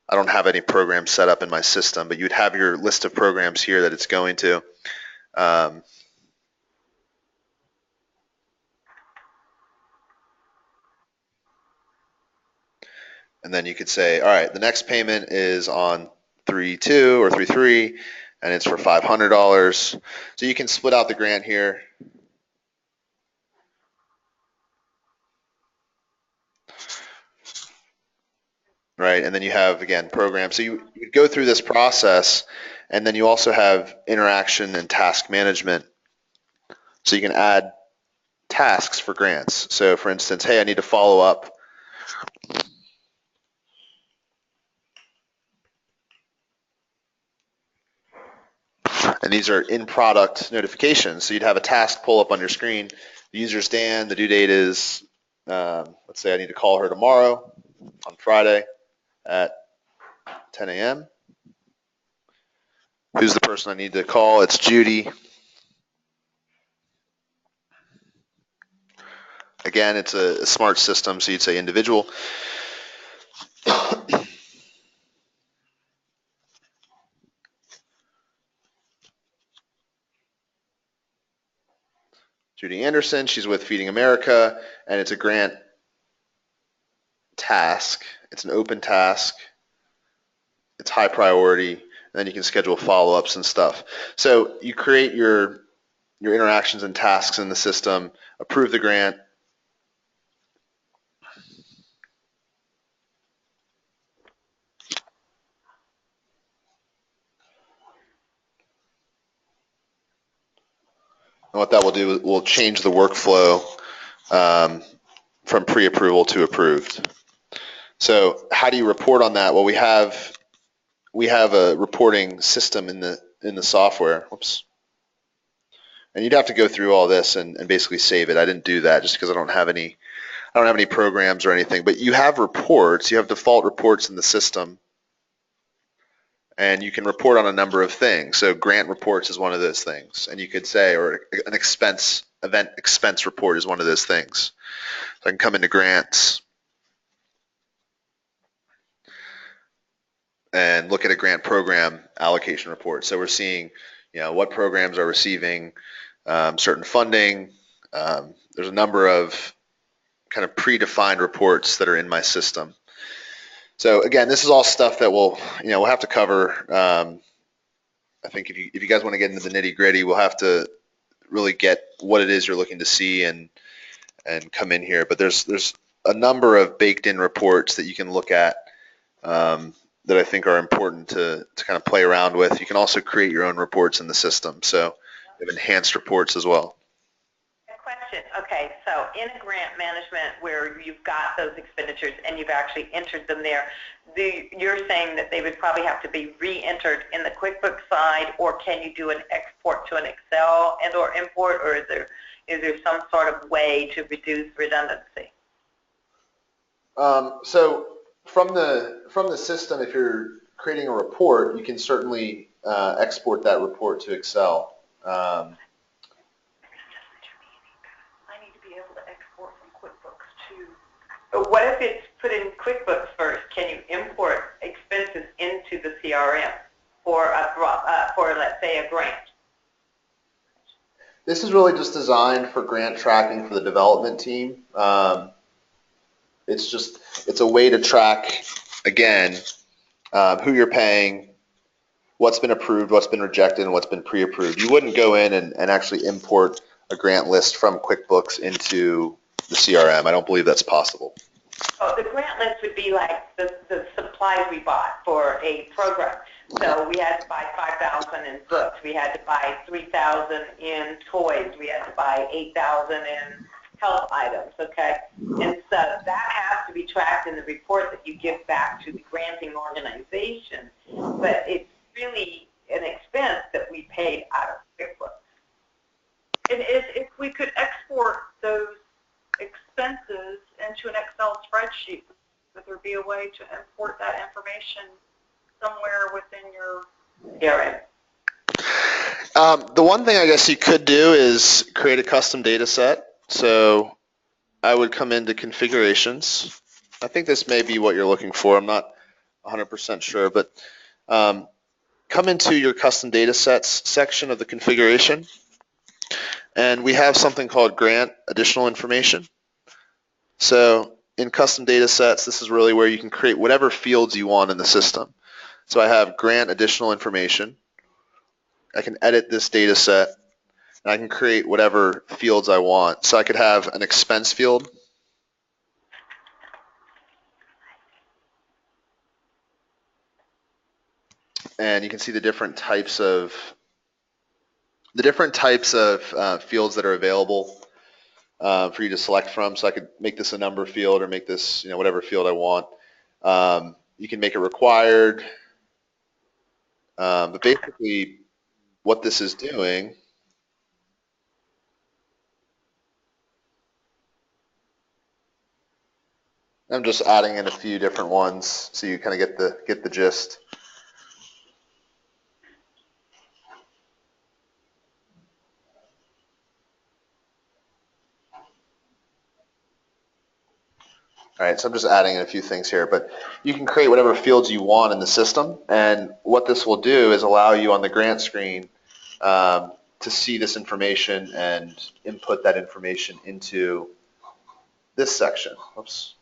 I don't have any programs set up in my system, but you'd have your list of programs here that it's going to. And then you could say, all right, the next payment is on 3/2 or 3/3, and it's for $500. So you can split out the grant here. Right, and then you have, again, programs. So you go through this process, and then you also have interaction and task management. So you can add tasks for grants. So for instance, hey, I need to follow up. And these are in-product notifications. So you'd have a task pull up on your screen. The user's Dan, the due date is, let's say I need to call her tomorrow on Friday at 10 a.m. Who's the person I need to call? It's Judy. Again, it's a smart system, so you'd say individual. Judy Anderson, she's with Feeding America, and it's a grant task. It's an open task. It's high priority, and then you can schedule follow-ups and stuff. So you create your interactions and tasks in the system, approve the grant. And what that will do, will change the workflow from pre-approval to approved. So how do you report on that? Well, we have a reporting system in the software. Whoops. And you'd have to go through all this and basically save it. I didn't do that just because I don't have any programs or anything. But you have reports. You have default reports in the system, and you can report on a number of things. So grant reports is one of those things, and you could say, or an event expense report is one of those things. So I can come into grants and look at a grant program allocation report. So we're seeing, what programs are receiving certain funding. There's a number of kind of predefined reports that are in my system. So again, this is all stuff that we'll have to cover. I think if you guys want to get into the nitty gritty, we'll have to really get what it is you're looking to see and come in here. But there's a number of baked in reports that you can look at that I think are important to kind of play around with. You can also create your own reports in the system. So we have enhanced reports as well. Question. Okay, so in a grant management where you've got those expenditures and you've actually entered them there, you're saying that they would probably have to be re-entered in the QuickBooks side, or can you do an export to an Excel and or import, or is there some sort of way to reduce redundancy? So from the system, if you're creating a report, you can certainly export that report to Excel. But what if it's put in QuickBooks first? Can you import expenses into the CRM for let's say, a grant? This is really just designed for grant tracking for the development team. It's a way to track, again, who you're paying, what's been approved, what's been rejected, and what's been pre-approved. You wouldn't go in and actually import a grant list from QuickBooks into the CRM. I don't believe that's possible. Oh, the grant list would be like the supplies we bought for a program. So we had to buy 5,000 in books. We had to buy 3,000 in toys. We had to buy 8,000 in health items, okay? And so that has to be tracked in the report that you give back to the granting organization. But it's really an expense that we paid out of QuickBooks. And if we could export those expenses into an Excel spreadsheet, would there be a way to import that information somewhere within your CRM? The one thing I guess you could do is create a custom data set. So I would come into configurations. I think this may be what you're looking for. I'm not 100% sure, but come into your custom data sets section of the configuration. And we have something called grant additional information. So in custom data sets, this is really where you can create whatever fields you want in the system. So I have grant additional information. I can edit this data set, and I can create whatever fields I want. So I could have an expense field. And you can see the different types of fields that are available for you to select from. So I could make this a number field or make this, whatever field I want. You can make it required. But basically what this is doing I'm just adding in a few different ones so you kind of get the gist. All right, so I'm just adding in a few things here, but you can create whatever fields you want in the system, and what this will do is allow you on the grant screen to see this information and input that information into this section. Oops.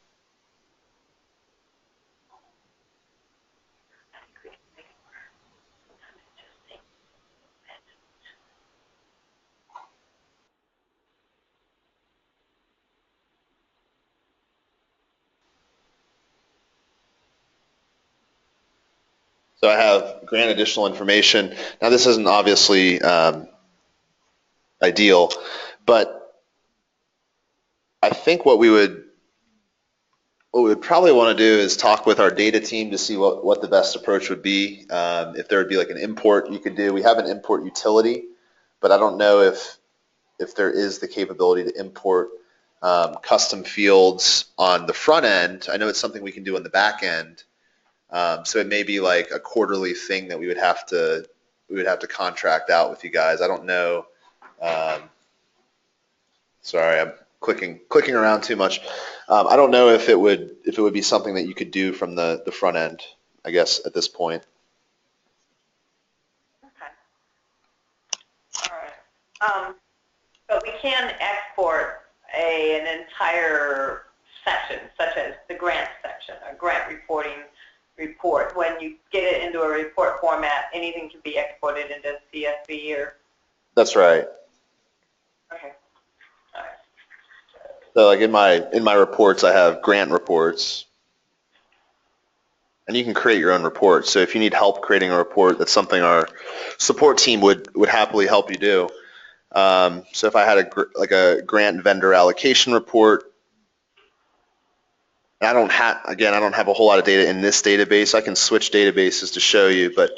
So I have grant additional information. Now this isn't obviously ideal, but I think what we would probably want to do is talk with our data team to see what the best approach would be. If there would be like an import you could do. We have an import utility, but I don't know if there is the capability to import custom fields on the front end. I know it's something we can do on the back end. So it may be like a quarterly thing that we would have to contract out with you guys. I don't know. Sorry, I'm clicking around too much. I don't know if it would be something that you could do from the front end, I guess, at this point. Okay. All right. But we can export an entire section, such as the grant section, a grant reporting report. When you get it into a report format, anything can be exported into CSV or? That's right. Okay. All right. So like in my reports, I have grant reports, and you can create your own reports. So if you need help creating a report, that's something our support team would happily help you do. So if I had a grant vendor allocation report, I don't have a whole lot of data in this database. I can switch databases to show you, but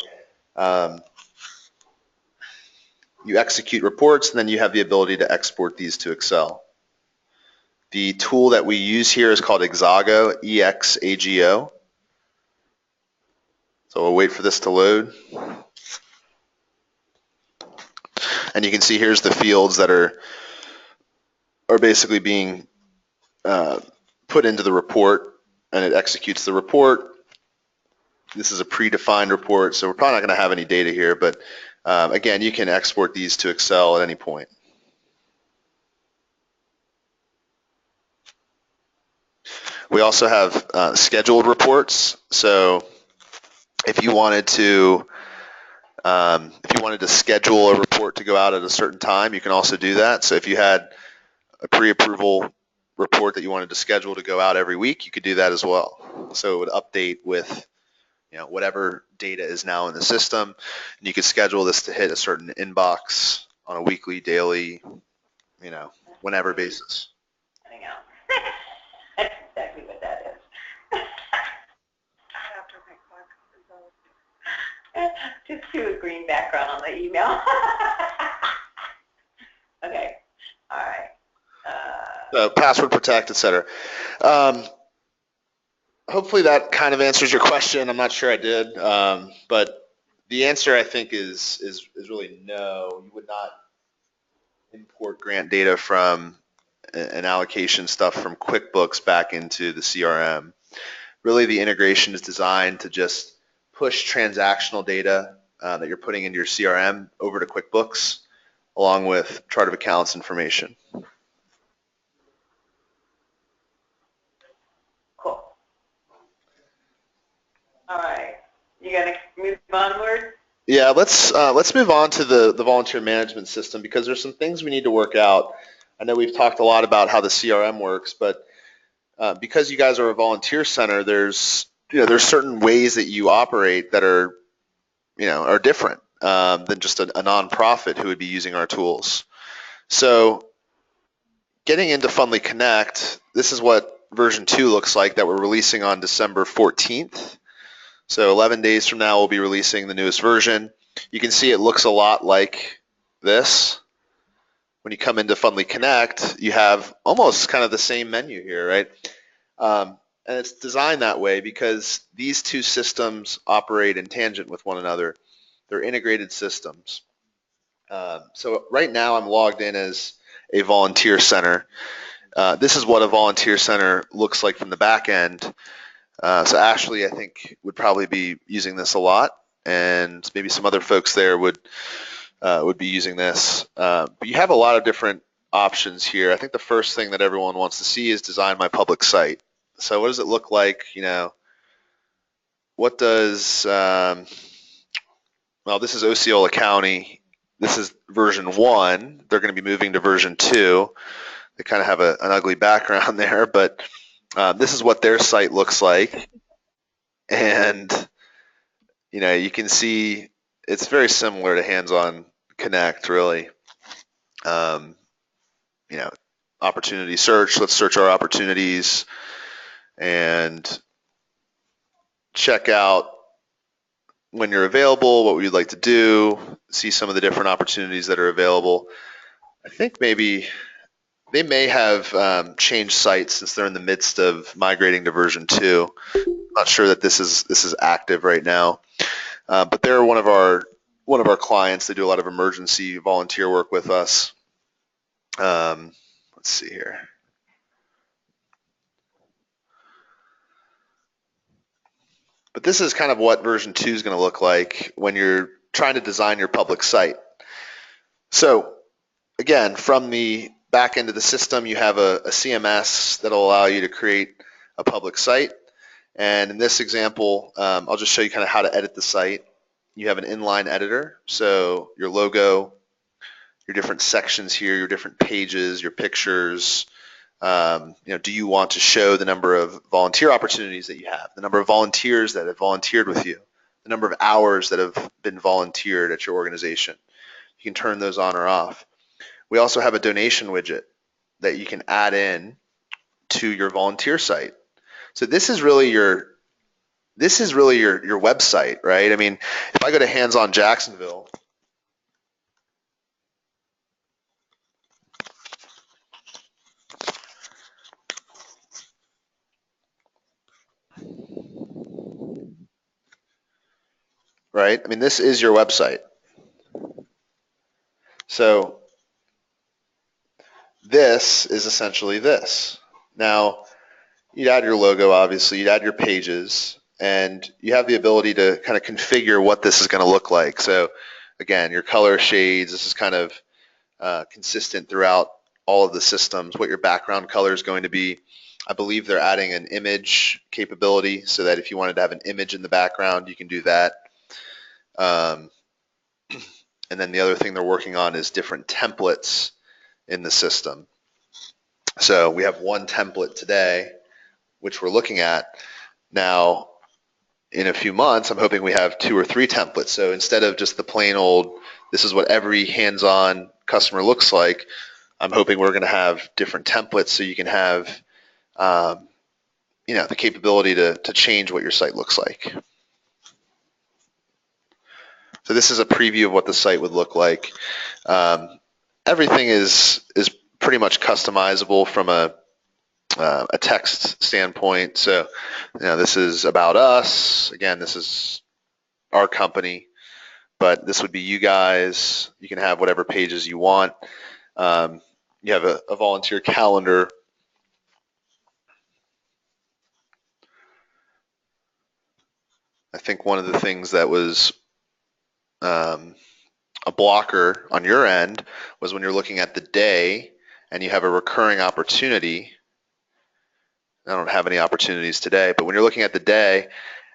you execute reports, and then you have the ability to export these to Excel. The tool that we use here is called Exago, E-X-A-G-O. So we'll wait for this to load. And you can see here's the fields that are basically being put into the report, and it executes the report. This is a predefined report, so we're probably not going to have any data here, but again, you can export these to Excel at any point. We also have scheduled reports. So if you wanted to schedule a report to go out at a certain time, you can also do that. So if you had a pre-approval report that you wanted to schedule to go out every week, you could do that as well. So it would update with whatever data is now in the system, and you could schedule this to hit a certain inbox on a weekly, daily, whenever basis. I know. That's exactly what that is. Just do a green background on the email. Okay. All right. Password protect, etc. Hopefully that kind of answers your question. I'm not sure I did, but the answer I think is really no. You would not import grant data from an allocation stuff from QuickBooks back into the CRM. Really, the integration is designed to just push transactional data that you're putting into your CRM over to QuickBooks, along with chart of accounts information. Cool. All right. You gonna move onward? Yeah, let's move on to the volunteer management system, because there's some things we need to work out. I know we've talked a lot about how the CRM works, but because you guys are a volunteer center, there's certain ways that you operate that are different than just a nonprofit who would be using our tools. So getting into Fundly Connect, this is what version 2 looks like that we're releasing on December 14th. So 11 days from now, we'll be releasing the newest version. You can see it looks a lot like this. When you come into Fundly Connect, you have almost kind of the same menu here, right? And it's designed that way because these two systems operate in tangent with one another. They're integrated systems. So right now I'm logged in as a volunteer center. This is what a volunteer center looks like from the back end. So Ashley, I think, would probably be using this a lot, and maybe some other folks there would be using this. But you have a lot of different options here. I think the first thing that everyone wants to see is design my public site. So what does it look like? What does well, this is Osceola County. This is version 1. They're going to be moving to version 2. They kind of have an ugly background there, but this is what their site looks like. And you can see it's very similar to Hands-On Connect, really. Opportunity search. Let's search our opportunities and check out when you're available, what we'd like to do, see some of the different opportunities that are available. I think maybe they may have changed sites since they're in the midst of migrating to version 2. I'm not sure that this is active right now, but they're one of our clients. They do a lot of emergency volunteer work with us. Let's see here. But this is kind of what version 2 is going to look like when you're trying to design your public site. So again, from the back end of the system, you have a CMS that will allow you to create a public site. And in this example, I'll just show you kind of how to edit the site. You have an inline editor, so your logo, your different sections here, your different pages, your pictures. Do you want to show the number of volunteer opportunities that you have, the number of volunteers that have volunteered with you, the number of hours that have been volunteered at your organization? You can turn those on or off. We also have a donation widget that you can add in to your volunteer site. So this is really your website, right? I mean, if I go to Hands-On Jacksonville, right? I mean, this is your website. So this is essentially this. Now, you'd add your logo, obviously, you'd add your pages, and you have the ability to kind of configure what this is going to look like. So again, your color shades, this is kind of consistent throughout all of the systems, what your background color is going to be. I believe they're adding an image capability so that if you wanted to have an image in the background, you can do that. And then the other thing they're working on is different templates in the system. So we have one template today, which we're looking at. Now, in a few months, I'm hoping we have 2 or 3 templates. So instead of just the plain old, this is what every hands-on customer looks like, I'm hoping we're going to have different templates so you can have, the capability to change what your site looks like. So this is a preview of what the site would look like. Everything is pretty much customizable from a text standpoint. So, this is about us. Again, this is our company, but this would be you guys. You can have whatever pages you want. You have a volunteer calendar. I think one of the things that was a blocker on your end was when you're looking at the day and you have a recurring opportunity. I don't have any opportunities today, but when you're looking at the day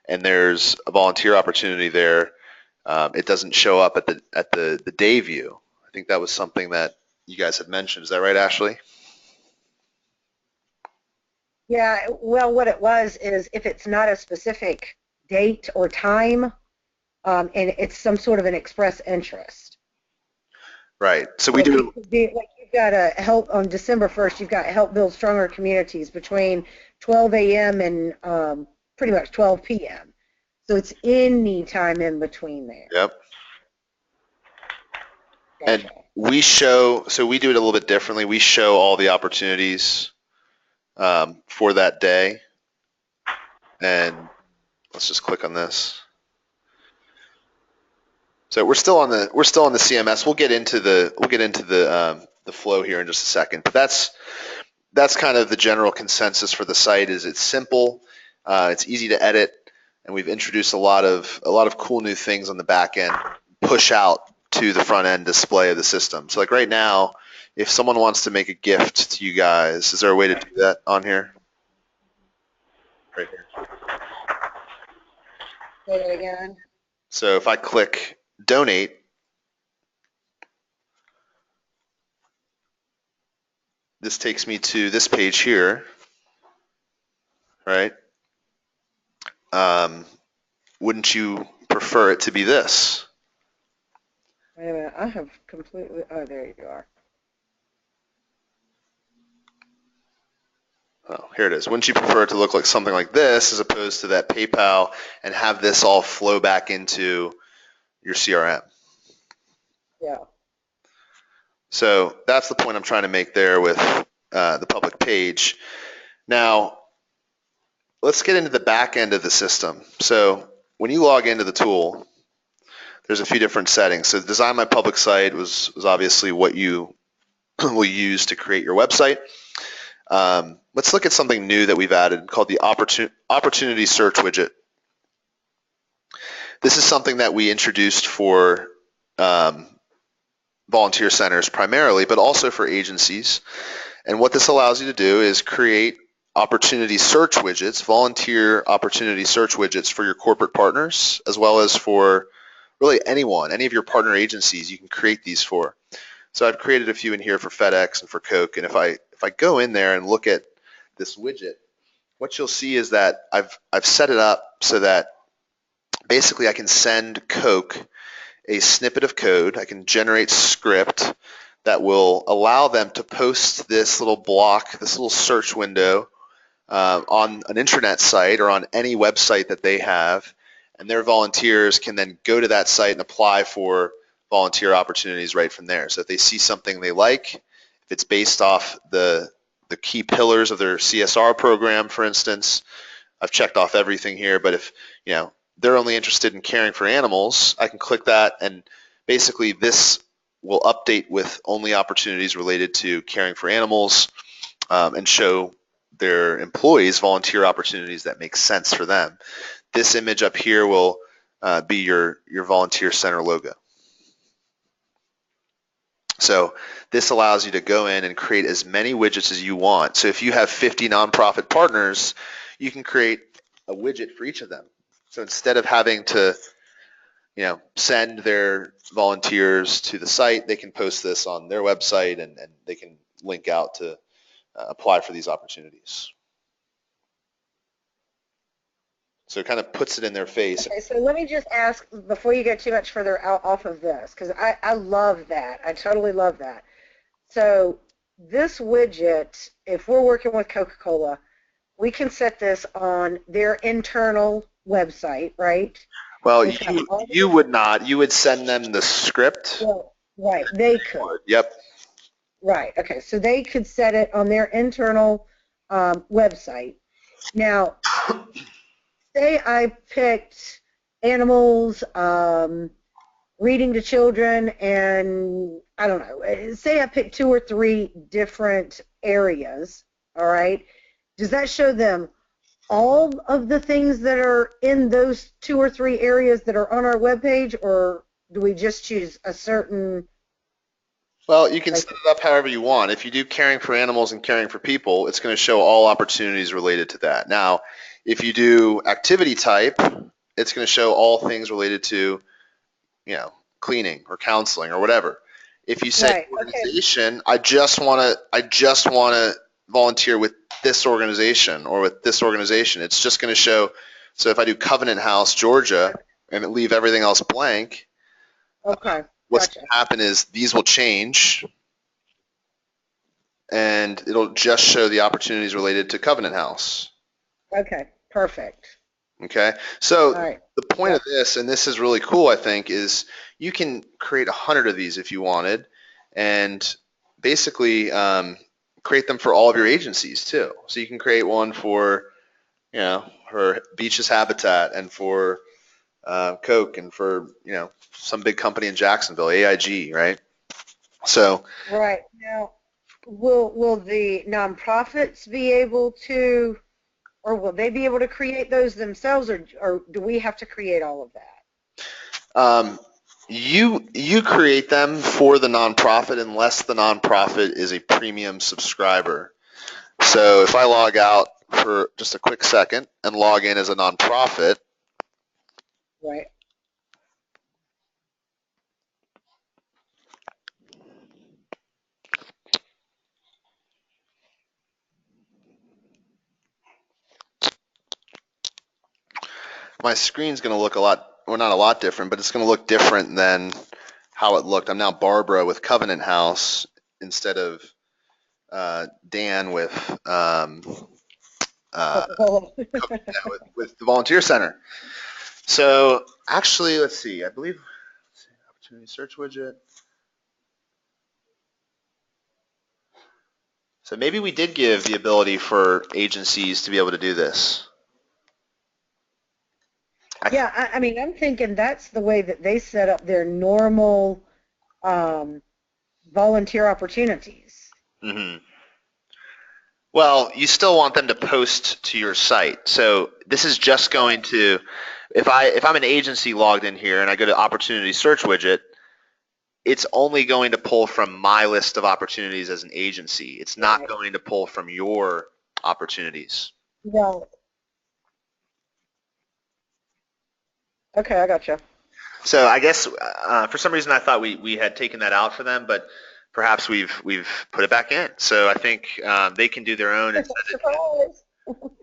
and there's a volunteer opportunity there, it doesn't show up at the day view. I think that was something that you guys had mentioned. Is that right, Ashley? Yeah, well, what it was is if it's not a specific date or time, and it's some sort of an express interest. Right. So we do. Like you've got a help on December 1st. You've got help build stronger communities between 12 a.m. and pretty much 12 p.m. So it's any time in between there. Yep. Gotcha. And we show. So we do it a little bit differently. We show all the opportunities for that day, and let's just click on this. So we're still on the CMS. We'll get into the flow here in just a second. But that's kind of the general consensus for the site. Is it's simple, it's easy to edit, and we've introduced a lot of cool new things on the back end. Push out to the front end display of the system. So like right now, if someone wants to make a gift to you guys, is there a way to do that on here? Right here. Say that again. So if I click donate, this takes me to this page here, right? Wouldn't you prefer it to be this? Wait a minute. I have completely. Oh, there you are. Oh, here it is. Wouldn't you prefer it to look like something like this as opposed to that PayPal and have this all flow back into your CRM? Yeah. So that's the point I'm trying to make there with the public page. Now, let's get into the back end of the system. So when you log into the tool, there's a few different settings. So design my public site was obviously what you will use to create your website. Let's look at something new that we've added called the Opportunity Search Widget. This is something that we introduced for volunteer centers primarily, but also for agencies. And what this allows you to do is create opportunity search widgets, volunteer opportunity search widgets for your corporate partners, as well as for really anyone, any of your partner agencies you can create these for. So I've created a few in here for FedEx and for Coke, and if I go in there and look at this widget, what you'll see is that I've set it up so that basically I can send Coke a snippet of code. I can generate script that will allow them to post this little block, this little search window on an intranet site or on any website that they have, and their volunteers can then go to that site and apply for volunteer opportunities right from there. So if they see something they like, if it's based off the key pillars of their CSR program, for instance, I've checked off everything here, but if they're only interested in caring for animals, I can click that, and basically this will update with only opportunities related to caring for animals and show their employees volunteer opportunities that make sense for them. This image up here will be your volunteer center logo. So this allows you to go in and create as many widgets as you want. So if you have 50 nonprofit partners, you can create a widget for each of them. So instead of having to, send their volunteers to the site, they can post this on their website and they can link out to apply for these opportunities. So it kind of puts it in their face. Okay, so let me just ask, before you get too much further off of this, because I love that. I totally love that. So this widget, if we're working with Coca-Cola, we can set this on their internal website, right? Well, you would not. You would send them the script. Well, right, they could. Yep. Right, okay, so they could set it on their internal website. Now, say I picked animals, reading to children, and I don't know, say I picked 2 or 3 different areas, all right? Does that show them all of the things that are in those 2 or 3 areas that are on our webpage, or do we just choose a certain? Well, you can set it up however you want. If you do caring for animals and caring for people, it's going to show all opportunities related to that. Now, if you do activity type, it's going to show all things related to, cleaning or counseling or whatever. If you say Right, organization, okay, I just want to volunteer with this organization or with this organization, it's just going to show. So if I do Covenant House, Georgia, and leave everything else blank, okay, what's gotcha. going to happen is these will change, and it'll just show the opportunities related to Covenant House. Okay, perfect. Okay, so right. The point of this, and this is really cool, I think, is you can create 100 of these if you wanted, and basically create them for all of your agencies too. So you can create one for, for Beaches Habitat and for Coke and for, some big company in Jacksonville, AIG, right? So. Right. Now, will the nonprofits be able to, or will they be able to create those themselves, or do we have to create all of that? You create them for the nonprofit unless the nonprofit is a premium subscriber. So if I log out for just a quick second and log in as a nonprofit. Right. My screen's going to look a lot, well, not a lot different, but it's going to look different than how it looked. I'm now Barbara with Covenant House instead of Dan with with the Volunteer Center. So actually, let's see. I believe opportunity search widget. So maybe we did give the ability for agencies to be able to do this. Yeah, I mean, I'm thinking that's the way that they set up their normal volunteer opportunities. Mm-hmm. Well, you still want them to post to your site. So this is just going to, if I'm an agency logged in here and I go to opportunity search widget, it's only going to pull from my list of opportunities as an agency. It's not going to pull from your opportunities. No. Okay, I gotcha. So I guess for some reason I thought we had taken that out for them, but perhaps we've put it back in. So I think they can do their own.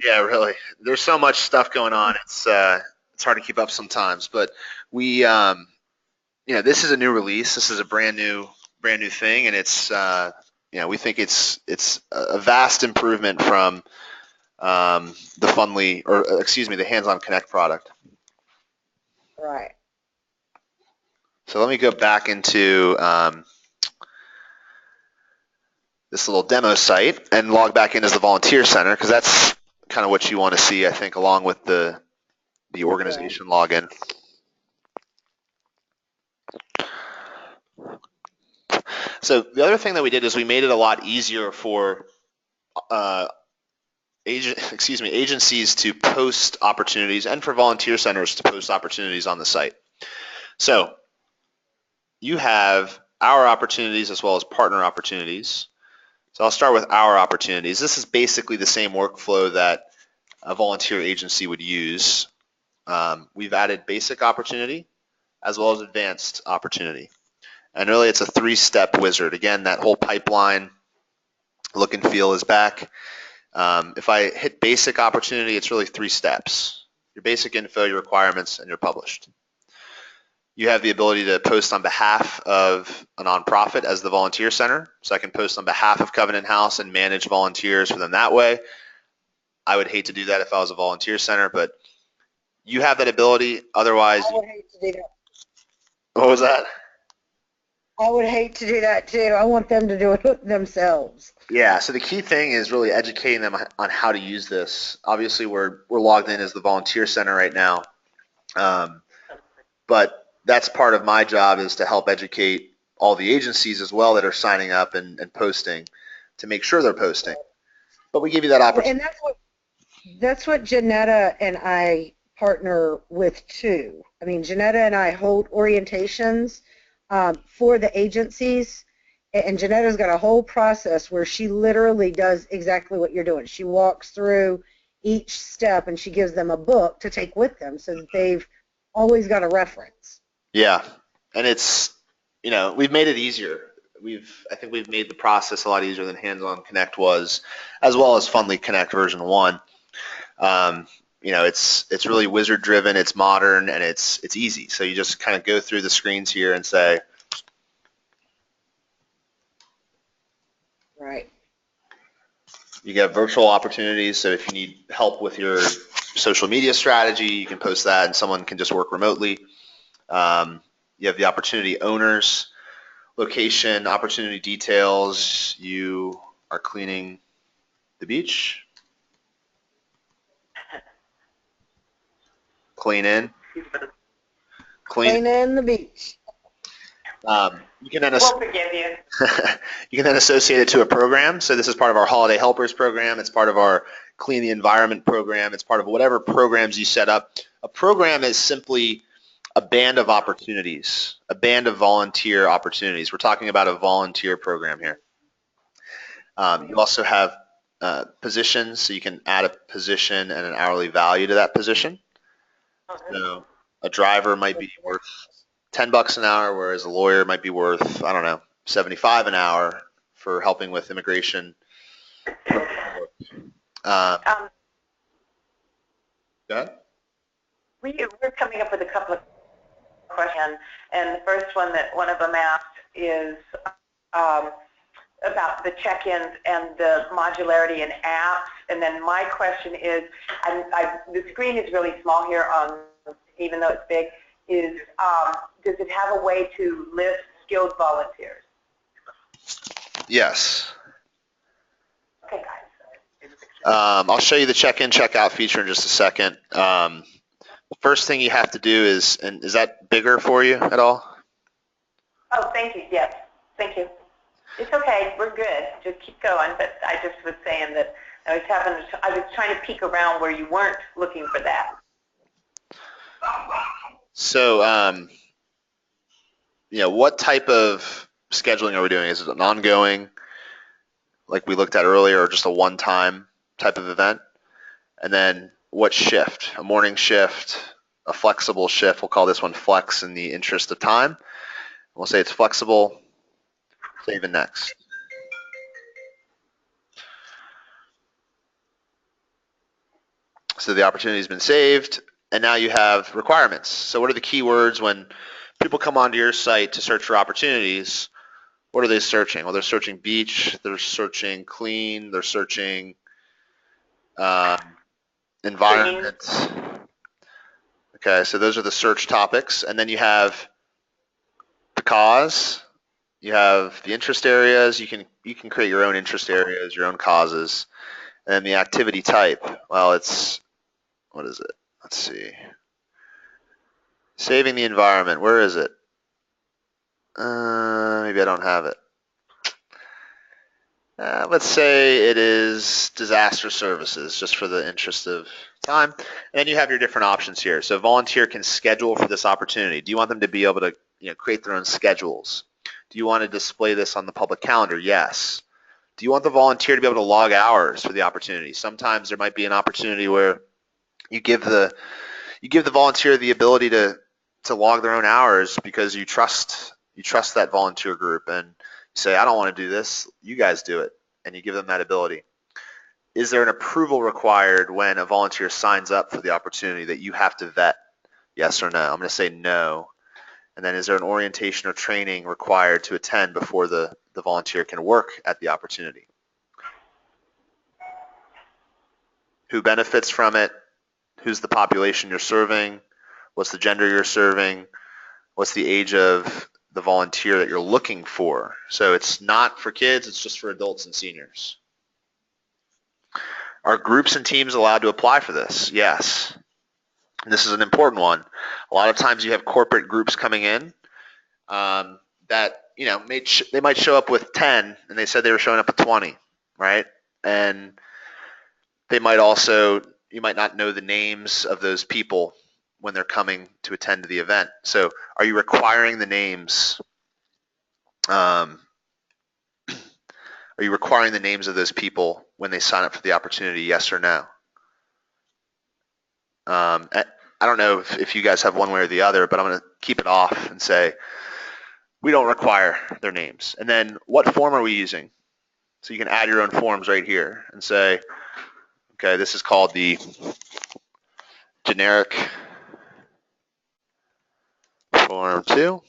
Yeah, really. There's so much stuff going on. It's hard to keep up sometimes. But we, this is a new release. This is a brand new thing, and it's we think it's a vast improvement from the Fundly, or excuse me, the Hands-On Connect product. Right. So let me go back into this little demo site and log back in as the Volunteer Center, because that's kind of what you want to see, I think, along with the organization login. So the other thing that we did is we made it a lot easier for agencies to post opportunities and for volunteer centers to post opportunities on the site. So you have our opportunities as well as partner opportunities. So I'll start with our opportunities. This is basically the same workflow that a volunteer agency would use. We've added basic opportunity as well as advanced opportunity. And really it's a 3-step wizard. Again, that whole pipeline look and feel is back. If I hit basic opportunity, it's really 3 steps. Your basic info, your requirements, and you're published. You have the ability to post on behalf of a nonprofit as the volunteer center. So I can post on behalf of Covenant House and manage volunteers for them that way. I would hate to do that if I was a volunteer center, but you have that ability. Otherwise, I would hate to do that. what was that? I would hate to do that too. I want them to do it themselves. Yeah, so the key thing is really educating them on how to use this. Obviously, we're logged in as the volunteer center right now, but that's part of my job is to help educate all the agencies as well that are signing up and posting to make sure they're posting. But we give you that opportunity. And that's what Janetta and I partner with too. I mean, Janetta and I hold orientations for the agencies, and Janetta's got a whole process where she literally does exactly what you're doing. She walks through each step and she gives them a book to take with them so that they've always got a reference. Yeah, and it's, we've made it easier. I think we've made the process a lot easier than Hands-On Connect was, as well as Fundly Connect version 1. It's really wizard driven, it's modern, and it's easy. So you just kind of go through the screens here and say, right. You get virtual opportunities. So if you need help with your social media strategy, you can post that and someone can just work remotely. You have the opportunity owners, location, opportunity details. You are cleaning the beach. Clean in. Clean in the beach. You can then We'll forgive you. you can then associate it to a program. So this is part of our Holiday Helpers program. It's part of our Clean the Environment program. It's part of whatever programs you set up. A program is simply a band of opportunities, a band of volunteer opportunities. We're talking about a volunteer program here. You also have positions, so you can add a position and an hourly value to that position. So a driver might be worth $10 an hour, whereas a lawyer might be worth, I don't know, $75 an hour for helping with immigration. Go ahead. We're coming up with a couple of questions, and the first one that one of them asked is about the check-ins and the modularity in apps. And then my question is, the screen is really small here, even though it's big, does it have a way to list skilled volunteers? Yes. Okay, guys. I'll show you the check-in, check-out feature in just a second. The first thing you have to do is that bigger for you at all? Oh, thank you. Yes, thank you. It's okay. We're good. Just keep going. But I just was saying that I was trying to peek around where you weren't looking for that. So, what type of scheduling are we doing? Is it an ongoing, like we looked at earlier, or just a one-time type of event? And then what shift? A morning shift, a flexible shift. We'll call this one flex in the interest of time. We'll say it's flexible. Save and next. So the opportunity has been saved, and now you have requirements. So what are the keywords when people come onto your site to search for opportunities? What are they searching? Well, they're searching beach, they're searching clean, they're searching environment. Okay, so those are the search topics, and then you have the cause. You have the interest areas. You can create your own interest areas, your own causes, and then the activity type. Well, what is it? Let's see. Saving the environment. Where is it? Maybe I don't have it. Let's say it is disaster services, just for the interest of time. And then you have your different options here. So volunteer can schedule for this opportunity. Do you want them to be able to create their own schedules? Do you want to display this on the public calendar? Yes. Do you want the volunteer to be able to log hours for the opportunity? Sometimes there might be an opportunity where you give the volunteer the ability to log their own hours because you trust that volunteer group, and you say, I don't want to do this, you guys do it, and you give them that ability. Is there an approval required when a volunteer signs up for the opportunity that you have to vet? Yes or no? I'm going to say no. And then is there an orientation or training required to attend before the volunteer can work at the opportunity? Who benefits from it? Who's the population you're serving? What's the gender you're serving? What's the age of the volunteer that you're looking for? So it's not for kids, it's just for adults and seniors. Are groups and teams allowed to apply for this? Yes. And this is an important one. A lot of times you have corporate groups coming in that, you know, they might show up with 10 and they said they were showing up with 20, right? And they might also, you might not know the names of those people when they're coming to attend to the event. So are you requiring the names? Are you requiring the names of those people when they sign up for the opportunity, yes or no? I don't know if you guys have one way or the other, but I'm going to keep it off and say we don't require their names. And then what form are we using? So you can add your own forms right here and say, okay, this is called the generic form 2.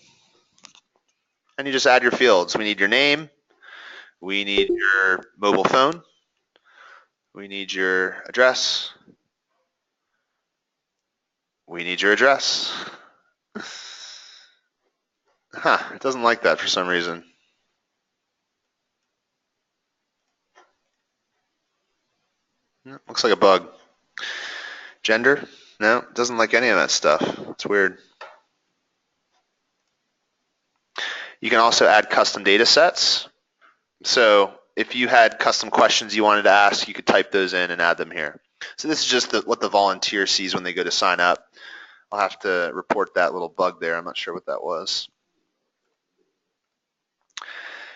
And you just add your fields. We need your name. We need your mobile phone. We need your address. We need your address. It doesn't like that for some reason. Looks like a bug. Gender? No, it doesn't like any of that stuff. It's weird. You can also add custom data sets. So if you had custom questions you wanted to ask, you could type those in and add them here. So this is just what the volunteer sees when they go to sign up. I'll have to report that little bug there. I'm not sure what that was.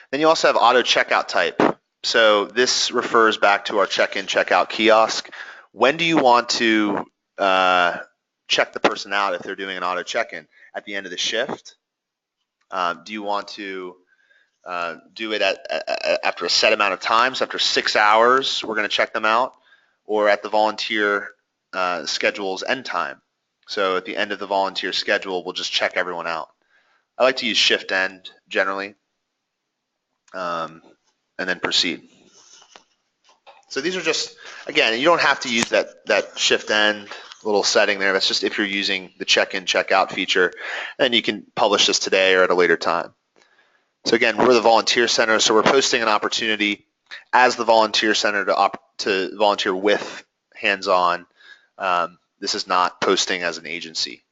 Then you also have auto checkout type. So this refers back to our check-in, check-out kiosk. When do you want to check the person out if they're doing an auto check-in? At the end of the shift? Do you want to do it after a set amount of times? After 6 hours, we're going to check them out, or at the volunteer schedule's end time. So at the end of the volunteer schedule, we'll just check everyone out. I like to use shift end generally, and then proceed. So these are just, again, you don't have to use that shift end little setting there. That's just if you're using the check-in, check-out feature, and you can publish this today or at a later time. So again, we're the volunteer center, so we're posting an opportunity as the volunteer center to volunteer with hands-on. This is not posting as an agency.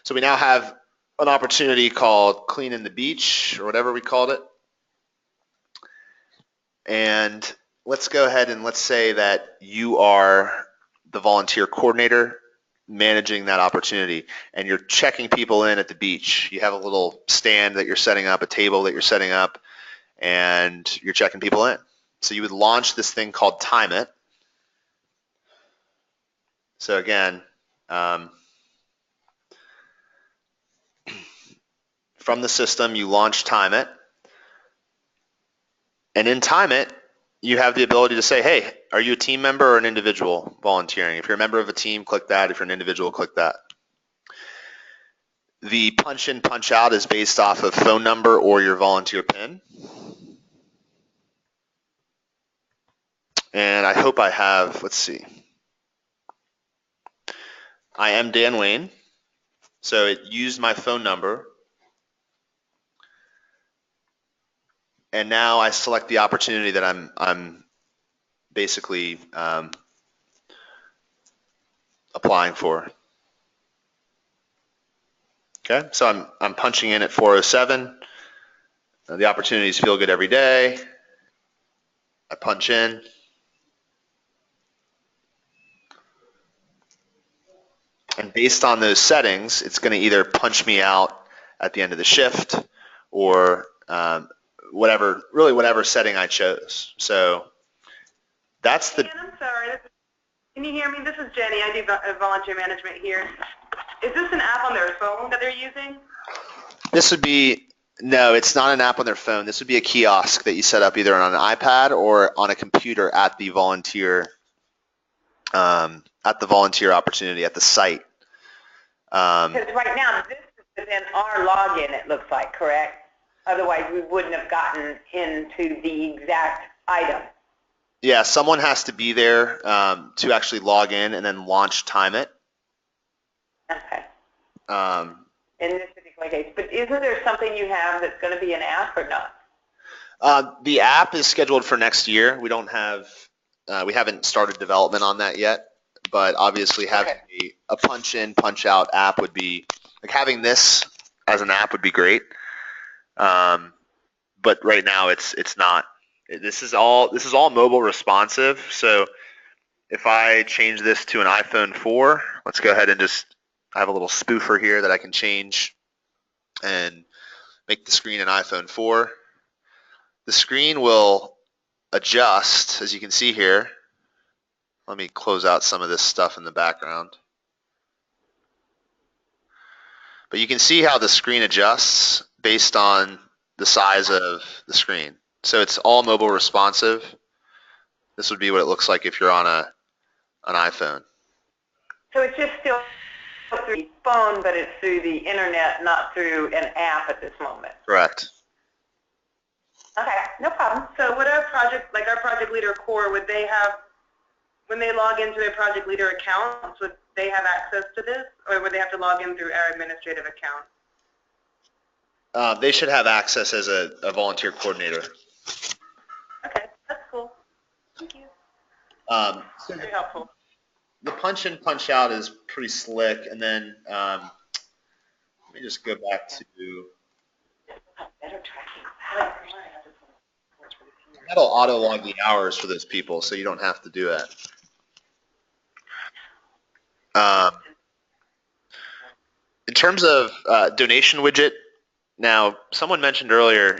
So we now have an opportunity called Cleaning the Beach, or whatever we called it. And let's go ahead and let's say that you are the volunteer coordinator managing that opportunity, and you're checking people in at the beach. You have a little stand that you're setting up, a table that you're setting up, and you're checking people in. So you would launch this thing called Time It. So again, from the system, you launch Time It. And in Time It, you have the ability to say, hey, are you a team member or an individual volunteering? If you're a member of a team, click that. If you're an individual, click that. The punch in, punch out is based off of phone number or your volunteer PIN. And I hope I have, let's see. I am Dan Wayne. So it used my phone number. And now I select the opportunity that I'm basically applying for. Okay, so I'm punching in at 4:07. The opportunities feel good every day. I punch in. And based on those settings, it's going to either punch me out at the end of the shift or whatever setting I chose. So that's the. Dan, I'm sorry. Can you hear me? This is Jenny. I do volunteer management here. Is this an app on their phone that they're using? This would be, no, it's not an app on their phone. This would be a kiosk that you set up either on an iPad or on a computer at the volunteer opportunity at the site. Because right now, this is within our login, it looks like, correct? Otherwise, we wouldn't have gotten into the exact item. Yeah, someone has to be there to actually log in and then launch Time It. Okay. In this particular case. But isn't there something you have that's going to be an app or not? The app is scheduled for next year. We haven't started development on that yet, but obviously having a punch in, punch out app would be, like having this as an app would be great. But right now it's not. This is all mobile responsive. So if I change this to an iPhone 4, let's go ahead and I have a little spoofer here that I can change and make the screen an iPhone 4. The screen will adjust, as you can see here. Let me close out some of this stuff in the background. But you can see how the screen adjusts based on the size of the screen. So it's all mobile responsive. This would be what it looks like if you're on an iPhone. So it's just still through the phone, but it's through the internet, not through an app at this moment. Correct. Okay, no problem. So would our project leader core, would they have, when they log into their project leader accounts, would they have access to this, or would they have to log in through our administrative account? They should have access as a volunteer coordinator. Okay, that's cool. Thank you. Very helpful. The punch in, punch out is pretty slick, and then let me just go back to. That'll auto log the hours for those people, so you don't have to do it. In terms of donation widget, now someone mentioned earlier,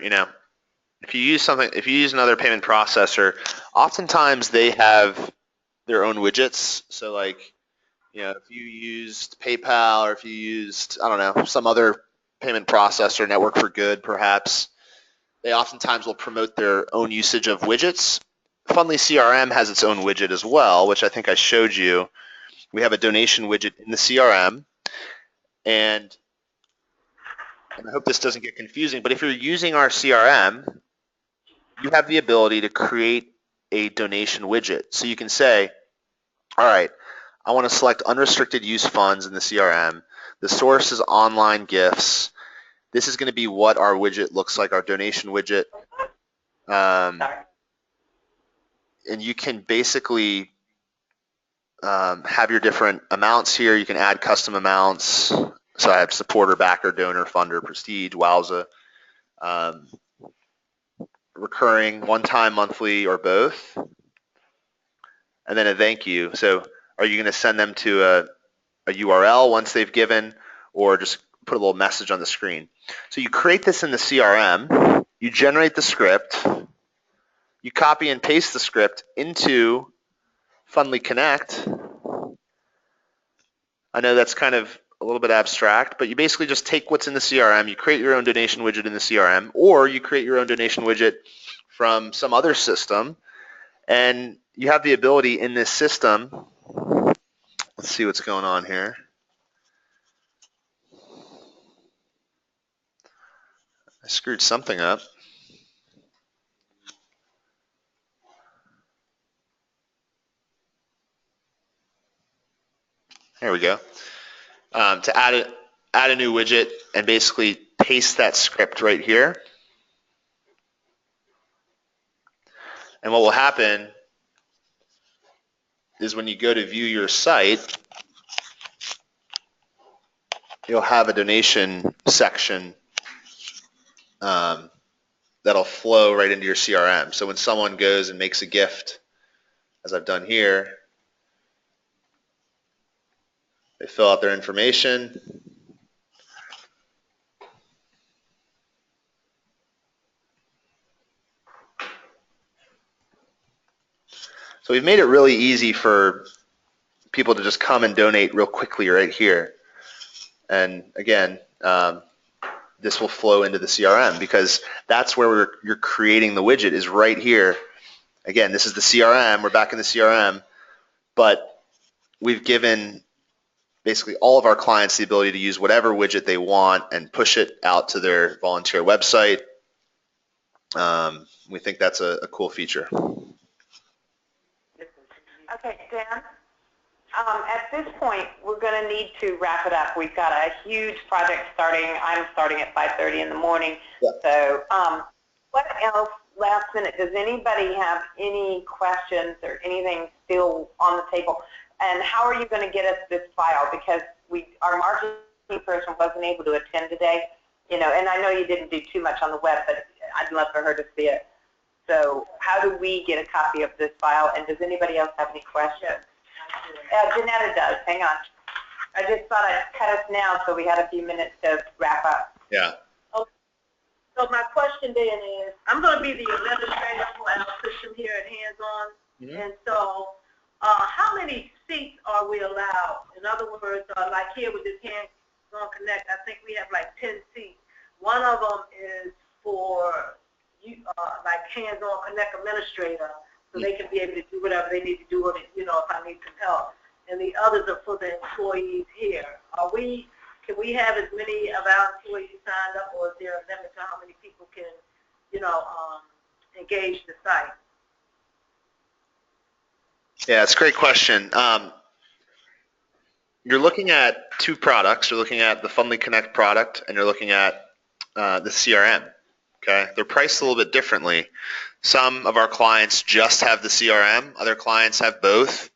if you use another payment processor, oftentimes they have their own widgets. So like, if you used PayPal or if you used, I don't know, some other payment processor, Network for Good perhaps, they oftentimes will promote their own usage of widgets. Fundly CRM has its own widget as well, which I think I showed you. We have a donation widget in the CRM, and I hope this doesn't get confusing, but if you're using our CRM, you have the ability to create a donation widget. So you can say, all right, I want to select unrestricted use funds in the CRM. The source is online gifts. This is going to be what our widget looks like, our donation widget. And you can basically have your different amounts here. You can add custom amounts. So I have supporter, backer, donor, funder, prestige, wowza. Recurring, one-time, monthly, or both. And then a thank you. So are you going to send them to a URL once they've given, or just put a little message on the screen? So you create this in the CRM, you generate the script, you copy and paste the script into Fundly Connect. I know that's kind of a little bit abstract, but you basically just take what's in the CRM, you create your own donation widget in the CRM, or you create your own donation widget from some other system, and you have the ability in this system. Let's see what's going on here. I screwed something up. There we go. To add a new widget and basically paste that script right here. And what will happen is when you go to view your site, you'll have a donation section that'll flow right into your CRM. So when someone goes and makes a gift, as I've done here, they fill out their information. So we've made it really easy for people to just come and donate real quickly right here. And again, this will flow into the CRM because that's where you're creating the widget is right here. Again, this is the CRM. We're back in the CRM, but we've given basically all of our clients the ability to use whatever widget they want and push it out to their volunteer website. We think that's a cool feature. Okay, Dan, at this point, we're going to need to wrap it up. We've got a huge project starting. I'm starting at 5:30 in the morning. Yeah. So what else, last minute, does anybody have any questions or anything still on the table? And how are you going to get us this file? Because our marketing person wasn't able to attend today, and I know you didn't do too much on the web, but I'd love for her to see it. So how do we get a copy of this file, and does anybody else have any questions? Janetta does. Hang on. I just thought I'd cut us now so we had a few minutes to wrap up. Yeah. Okay. So my question then is, I'm going to be the administrator for our system here at Hands On. Mm-hmm. And so how many seats are we allowed? In other words, like here with this Hands On Connect, I think we have like 10 seats. One of them is for like Hands On Connect administrator, so they can be able to do whatever they need to do with it, if I need some help. And the others are for the employees here. Can we have as many of our employees signed up, or is there a limit to how many people can, engage the site? Yeah, it's a great question. You're looking at two products. You're looking at the Fundly Connect product, and you're looking at the CRM. Okay, they're priced a little bit differently. Some of our clients just have the CRM. Other clients have both.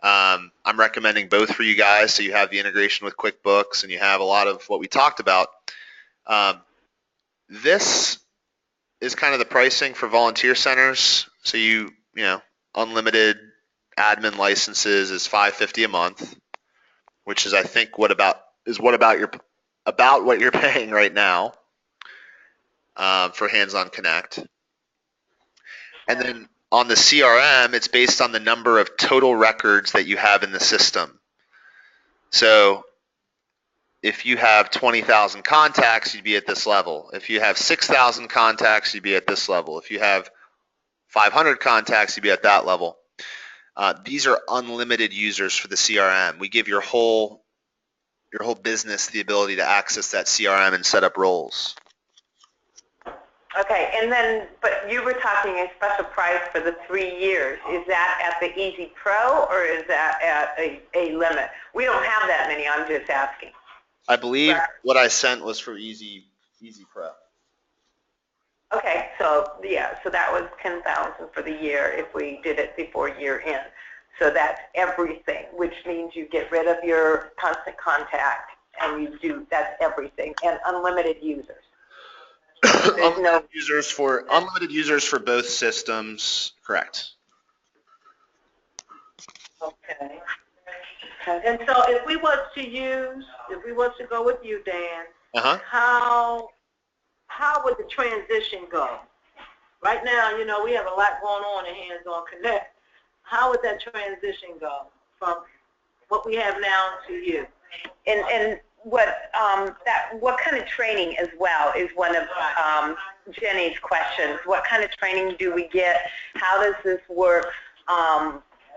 I'm recommending both for you guys, so you have the integration with QuickBooks and you have a lot of what we talked about. This is kind of the pricing for volunteer centers. So unlimited admin licenses is $5.50 a month, which is I think what you're paying right now. For Hands On Connect. And then on the CRM, it's based on the number of total records that you have in the system. So if you have 20,000 contacts, you'd be at this level. If you have 6,000 contacts, you'd be at this level. If you have 500 contacts, you'd be at that level. These are unlimited users for the CRM. We give your whole business the ability to access that CRM and set up roles. Okay, and then, but you were talking a special price for the 3 years. Is that at the Easy Pro, or is that at a limit? We don't have that many, I'm just asking. I believe what I sent was for Easy Pro. Okay, so yeah, so that was $10,000 for the year if we did it before year end. So that's everything, which means you get rid of your constant contact, and that's everything, and unlimited users. Unlimited users for both systems, correct. Okay. And so if we was to go with you, Dan, how would the transition go? Right now, we have a lot going on in Hands On Connect. How would that transition go from what we have now to you? And what kind of training as well is one of Jenny's questions. What kind of training do we get? How does this work?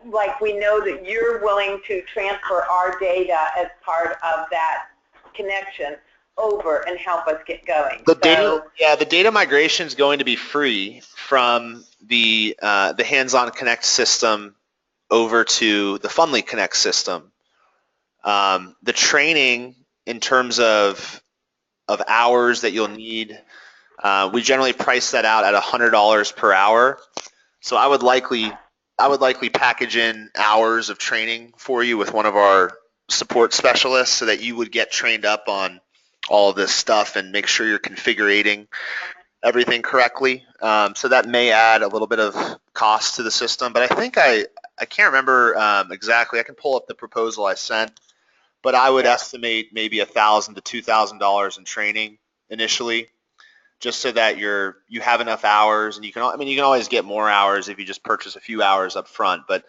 Like, we know that you're willing to transfer our data as part of that connection over and help us get going. The data migration is going to be free from the Hands On Connect system over to the Fundly Connect system. The training in terms of hours that you'll need, we generally price that out at $100 per hour. So I would likely package in hours of training for you with one of our support specialists so that you would get trained up on all of this stuff and make sure you're configuring everything correctly. So that may add a little bit of cost to the system, but I think I can't remember exactly. I can pull up the proposal I sent. But I would estimate maybe $1,000 to $2,000 in training initially, just so that you have enough hours, and you can always get more hours if you just purchase a few hours up front, but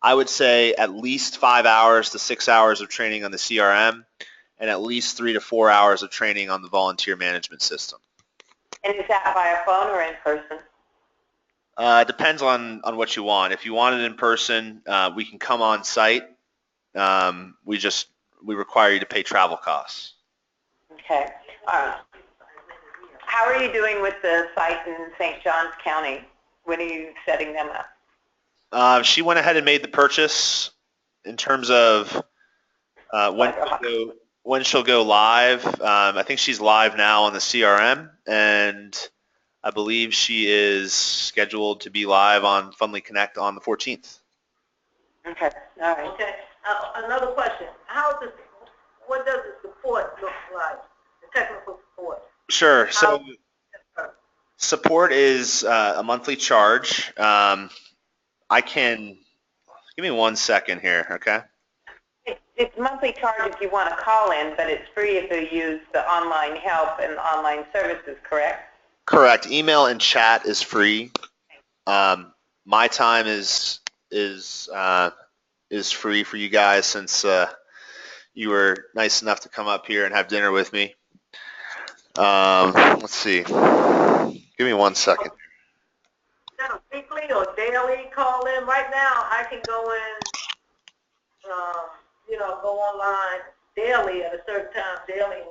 I would say at least 5 hours to 6 hours of training on the CRM and at least 3 to 4 hours of training on the volunteer management system. And is that via phone or in person? It depends on what you want. If you want it in person, we can come on site. We require you to pay travel costs. Okay. How are you doing with the site in St. Johns County? When are you setting them up? She went ahead and made the purchase in terms of when she'll go live. I think she's live now on the CRM, and I believe she is scheduled to be live on Fundly Connect on the 14th. Okay, all right. Okay, another question. What does the support look like, the technical support? Sure. So support is a monthly give me 1 second here, okay? It's monthly charge if you want to call in, but it's free if you use the online help and online services, correct? Correct. Email and chat is free. My time is free for you guys since you were nice enough to come up here and have dinner with me. Let's see. Give me 1 second. Is that a weekly or daily call in? Right now, I can go in, go online daily at a certain time, daily, and,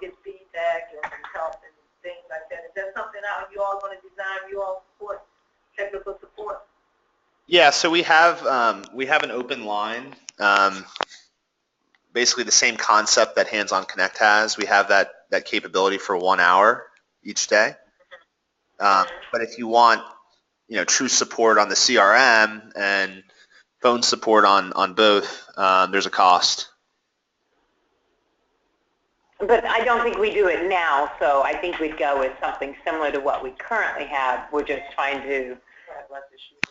get feedback and help and things like that. Is that something how you all going to design your own support, technical support? Yeah, so we have an open line. Basically the same concept that Hands On Connect has. We have that capability for 1 hour each day. But if you want, true support on the CRM and phone support on both, there's a cost. But I don't think we do it now, so I think we'd go with something similar to what we currently have. We're just trying to,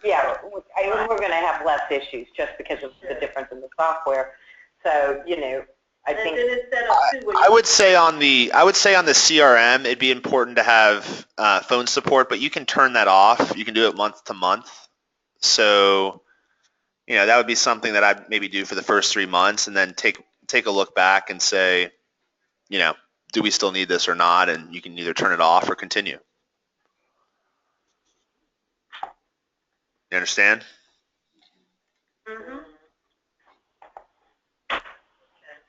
yeah, we're going to have less issues just because of the difference in the software. So, I think I would say on the CRM, it'd be important to have phone support, but you can turn that off. You can do it month to month. So, that would be something that I'd maybe do for the first 3 months, and then take a look back and say, do we still need this or not? And you can either turn it off or continue. You understand? Mm-hmm.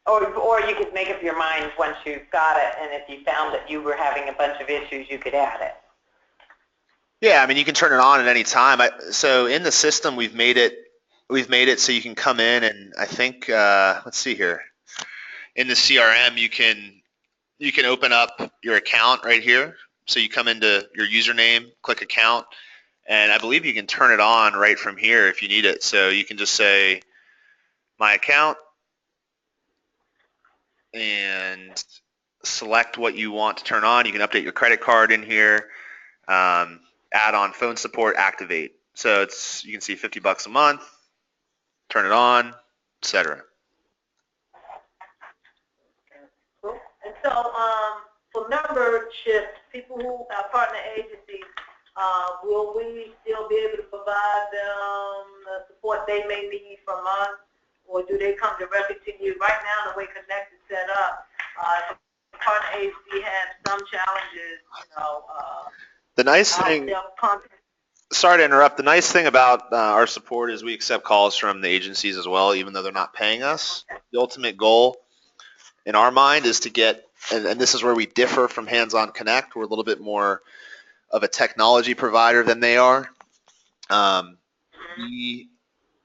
Or you could make up your mind once you've got it, and if you found that you were having a bunch of issues, you could add it. Yeah, you can turn it on at any time. So in the system, we've made it so you can come in, and I think let's see here. In the CRM, you can open up your account right here. So you come into your username, click account, and I believe you can turn it on right from here if you need it. So you can just say my account and select what you want to turn on. You can update your credit card in here, add on phone support, activate. So you can see $50 a month, turn it on, etc. And so, for membership, people who are partner agencies, will we still be able to provide them the support they may need from us, or do they come directly to you? Right now, the way Connect is set up, if a partner agency has some challenges, the nice thing. Sorry to interrupt. The nice thing about our support is we accept calls from the agencies as well, even though they're not paying us. The ultimate goal in our mind is to get, and this is where we differ from Hands On Connect. We're a little bit more of a technology provider than they are. We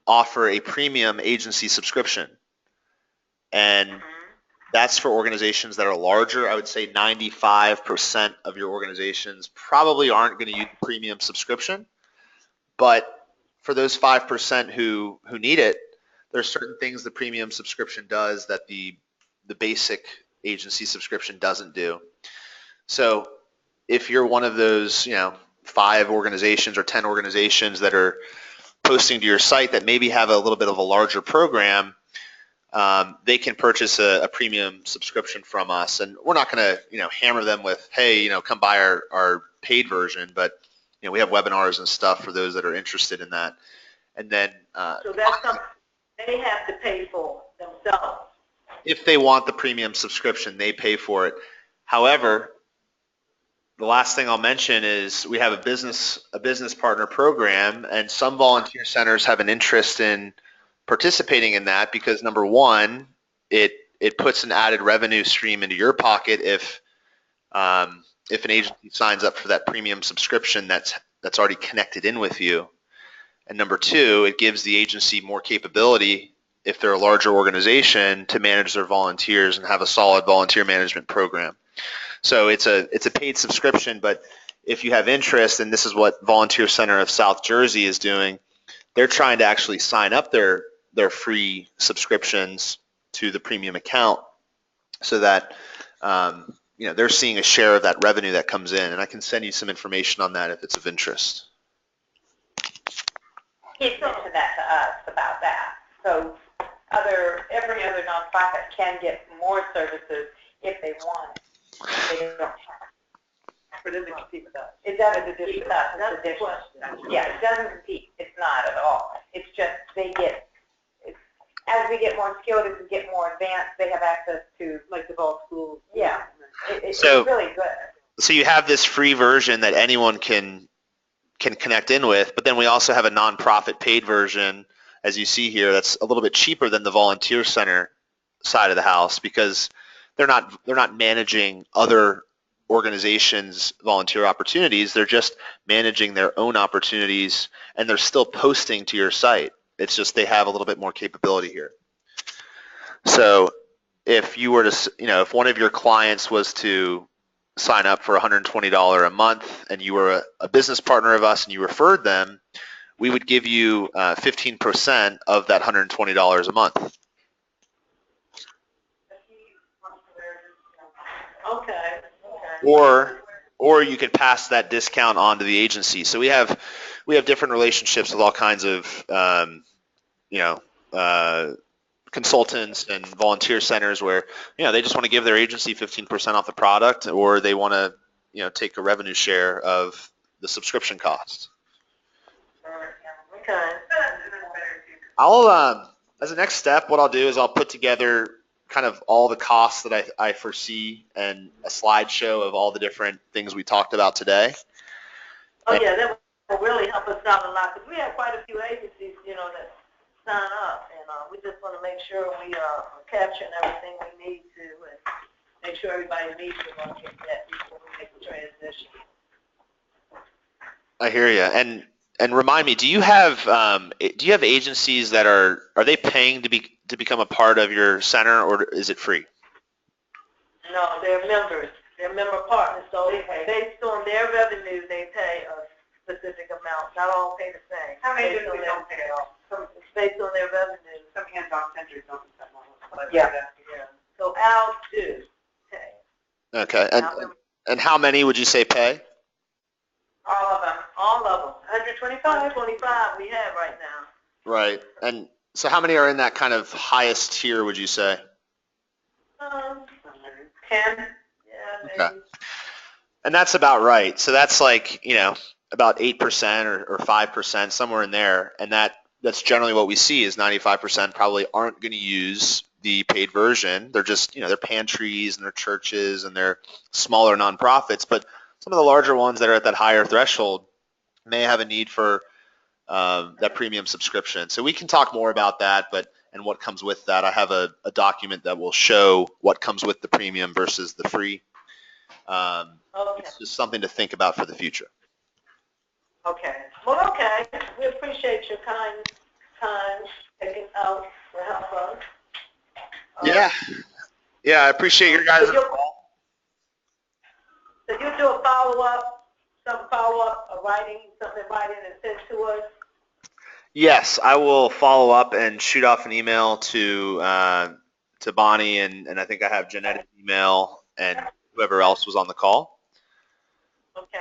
offer a premium agency subscription, and that's for organizations that are larger. I would say 95% of your organizations probably aren't going to use premium subscription, but for those 5% who need it, there's certain things the premium subscription does that the basic agency subscription doesn't do. So if you're one of those, 5 organizations or 10 organizations that are posting to your site that maybe have a little bit of a larger program, they can purchase a premium subscription from us, and we're not going to hammer them with, hey, come buy our paid version, but we have webinars and stuff for those that are interested in that. And then So that's something they have to pay for themselves. if they want the premium subscription, they pay for it. However, the last thing I'll mention is we have a business partner program, and some volunteer centers have an interest in participating in that because, number one, it puts an added revenue stream into your pocket if an agency signs up for that premium subscription that's already connected in with you. And number two, it gives the agency more capability if they're a larger organization to manage their volunteers and have a solid volunteer management program. So it's a paid subscription, but if you have interest, and this is what Volunteer Center of South Jersey is doing, they're trying to actually sign up their free subscriptions to the premium account so that they're seeing a share of that revenue that comes in. And I can send you some information on that if it's of interest. He mentioned that to us about that. So every other nonprofit can get more services if they want it. They don't have it. But it doesn't compete with us. It doesn't compete with us. It's additional. Yeah, it doesn't compete. It's not at all. It's just as we get more skilled, as we get more advanced, they have access to Like the Vault School. Yeah. It's So- really good. So you have this free version that anyone can connect in with, but then we also have a nonprofit paid version, as you see here, that's a little bit cheaper than the volunteer center side of the house because they're not managing other organizations' volunteer opportunities. They're just managing their own opportunities, and they're still posting to your site. It's just they have a little bit more capability here. So if you were to, if one of your clients was to sign up for $120 a month and you were a business partner of us and you referred them, we would give you 15% of that $120 a month. Okay. Or you could pass that discount on to the agency. So we have different relationships with all kinds of consultants and volunteer centers where they just want to give their agency 15% off the product, or they want to take a revenue share of the subscription costs. Okay. I'll as a next step, what I'll do is I'll put together kind of all the costs that I foresee and a slideshow of all the different things we talked about today. Oh yeah, that will really help us out a lot because we have quite a few agencies, that sign up, and we just want to make sure we are capturing everything we need to, and make sure everybody meets the one that before we make the transition. I hear you. And remind me, do you have agencies that are they paying to become a part of your center, or is it free? No, they're members. They're member partners, so based on their revenue, they pay a specific amount. Not all pay the same. How many agencies don't pay at all? It's based on their revenue. Some hands-on centers don't do that much. Yeah. So ours do pay. Okay. And how many would you say pay? All of them. 125 we have right now. Right. And so how many are in that kind of highest tier, would you say? 10. Yeah, maybe. Okay. And that's about right. So that's like, about 8% or 5%, somewhere in there. And that's generally what we see is 95% probably aren't going to use the paid version. They're just, they're pantries and they're churches and they're smaller nonprofits. But some of the larger ones that are at that higher threshold may have a need for that premium subscription. So we can talk more about that, and what comes with that. I have a document that will show what comes with the premium versus the free. Okay. It's just something to think about for the future. Okay. Well, okay. We appreciate your kind time taking out to help us. Yeah, I appreciate your guys' call. So you do a follow-up, a writing, something in writing and send to us? Yes, I will follow up and shoot off an email to Bonnie, and I think I have Jeanette's email and whoever else was on the call. Okay.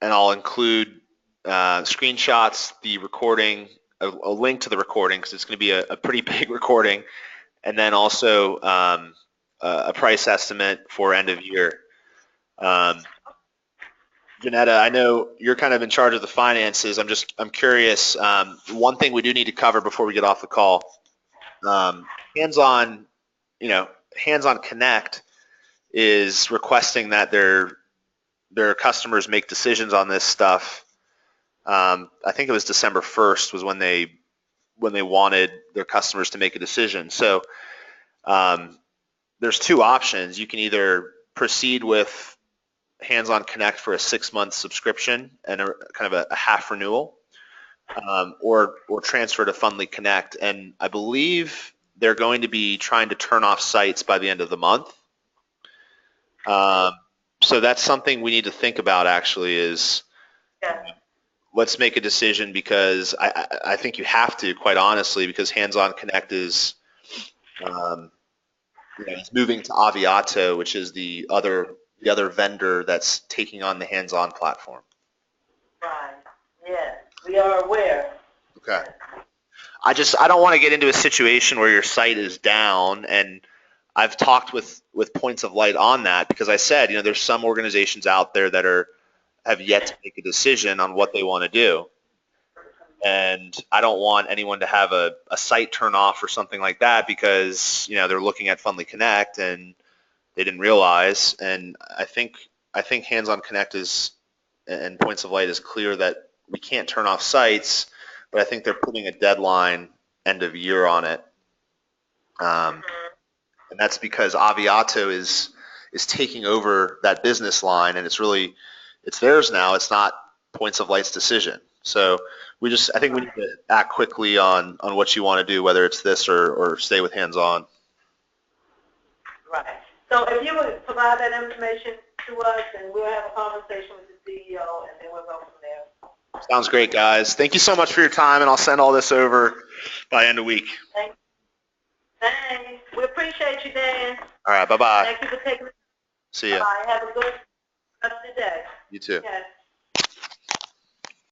And I'll include screenshots, the recording, a link to the recording because it's going to be a pretty big recording, and then also a price estimate for end of year. Janetta, I know you're kind of in charge of the finances. I'm curious. One thing we do need to cover before we get off the call, Hands-On Connect is requesting that their customers make decisions on this stuff. I think it was December 1st was when they wanted their customers to make a decision. So there's two options. You can either proceed with Hands-On Connect for a 6-month subscription and kind of a half renewal, or transfer to Fundly Connect. And I believe they're going to be trying to turn off sites by the end of the month. So that's something we need to think about, actually, is let's make a decision, because I think you have to, quite honestly, because Hands-On Connect is it's moving to Aviato, which is the other vendor that's taking on the Hands-On platform. Right, yes, we are aware. Okay. I don't want to get into a situation where your site is down, and I've talked with Points of Light on that, because I said, there's some organizations out there that have yet to make a decision on what they want to do. And I don't want anyone to have a site turn off or something like that because, they're looking at Fundly Connect and they didn't realize. And I think Hands-On Connect and Points of Light is clear that we can't turn off sites, but I think they're putting a deadline end of year on it. And that's because Aviato is taking over that business line, and it's theirs now. It's not Points of Light's decision. So I think we need to act quickly on what you want to do, whether it's this or stay with Hands-On. Right. So if you would provide that information to us, and we'll have a conversation with the CEO, and then we'll go from there. Sounds great, guys. Thank you so much for your time, and I'll send all this over by end of week. Thanks. We appreciate you, Dan. All right, bye-bye. Thank you for taking the time. See ya. Bye. Have a good rest of the day. You too. Yes.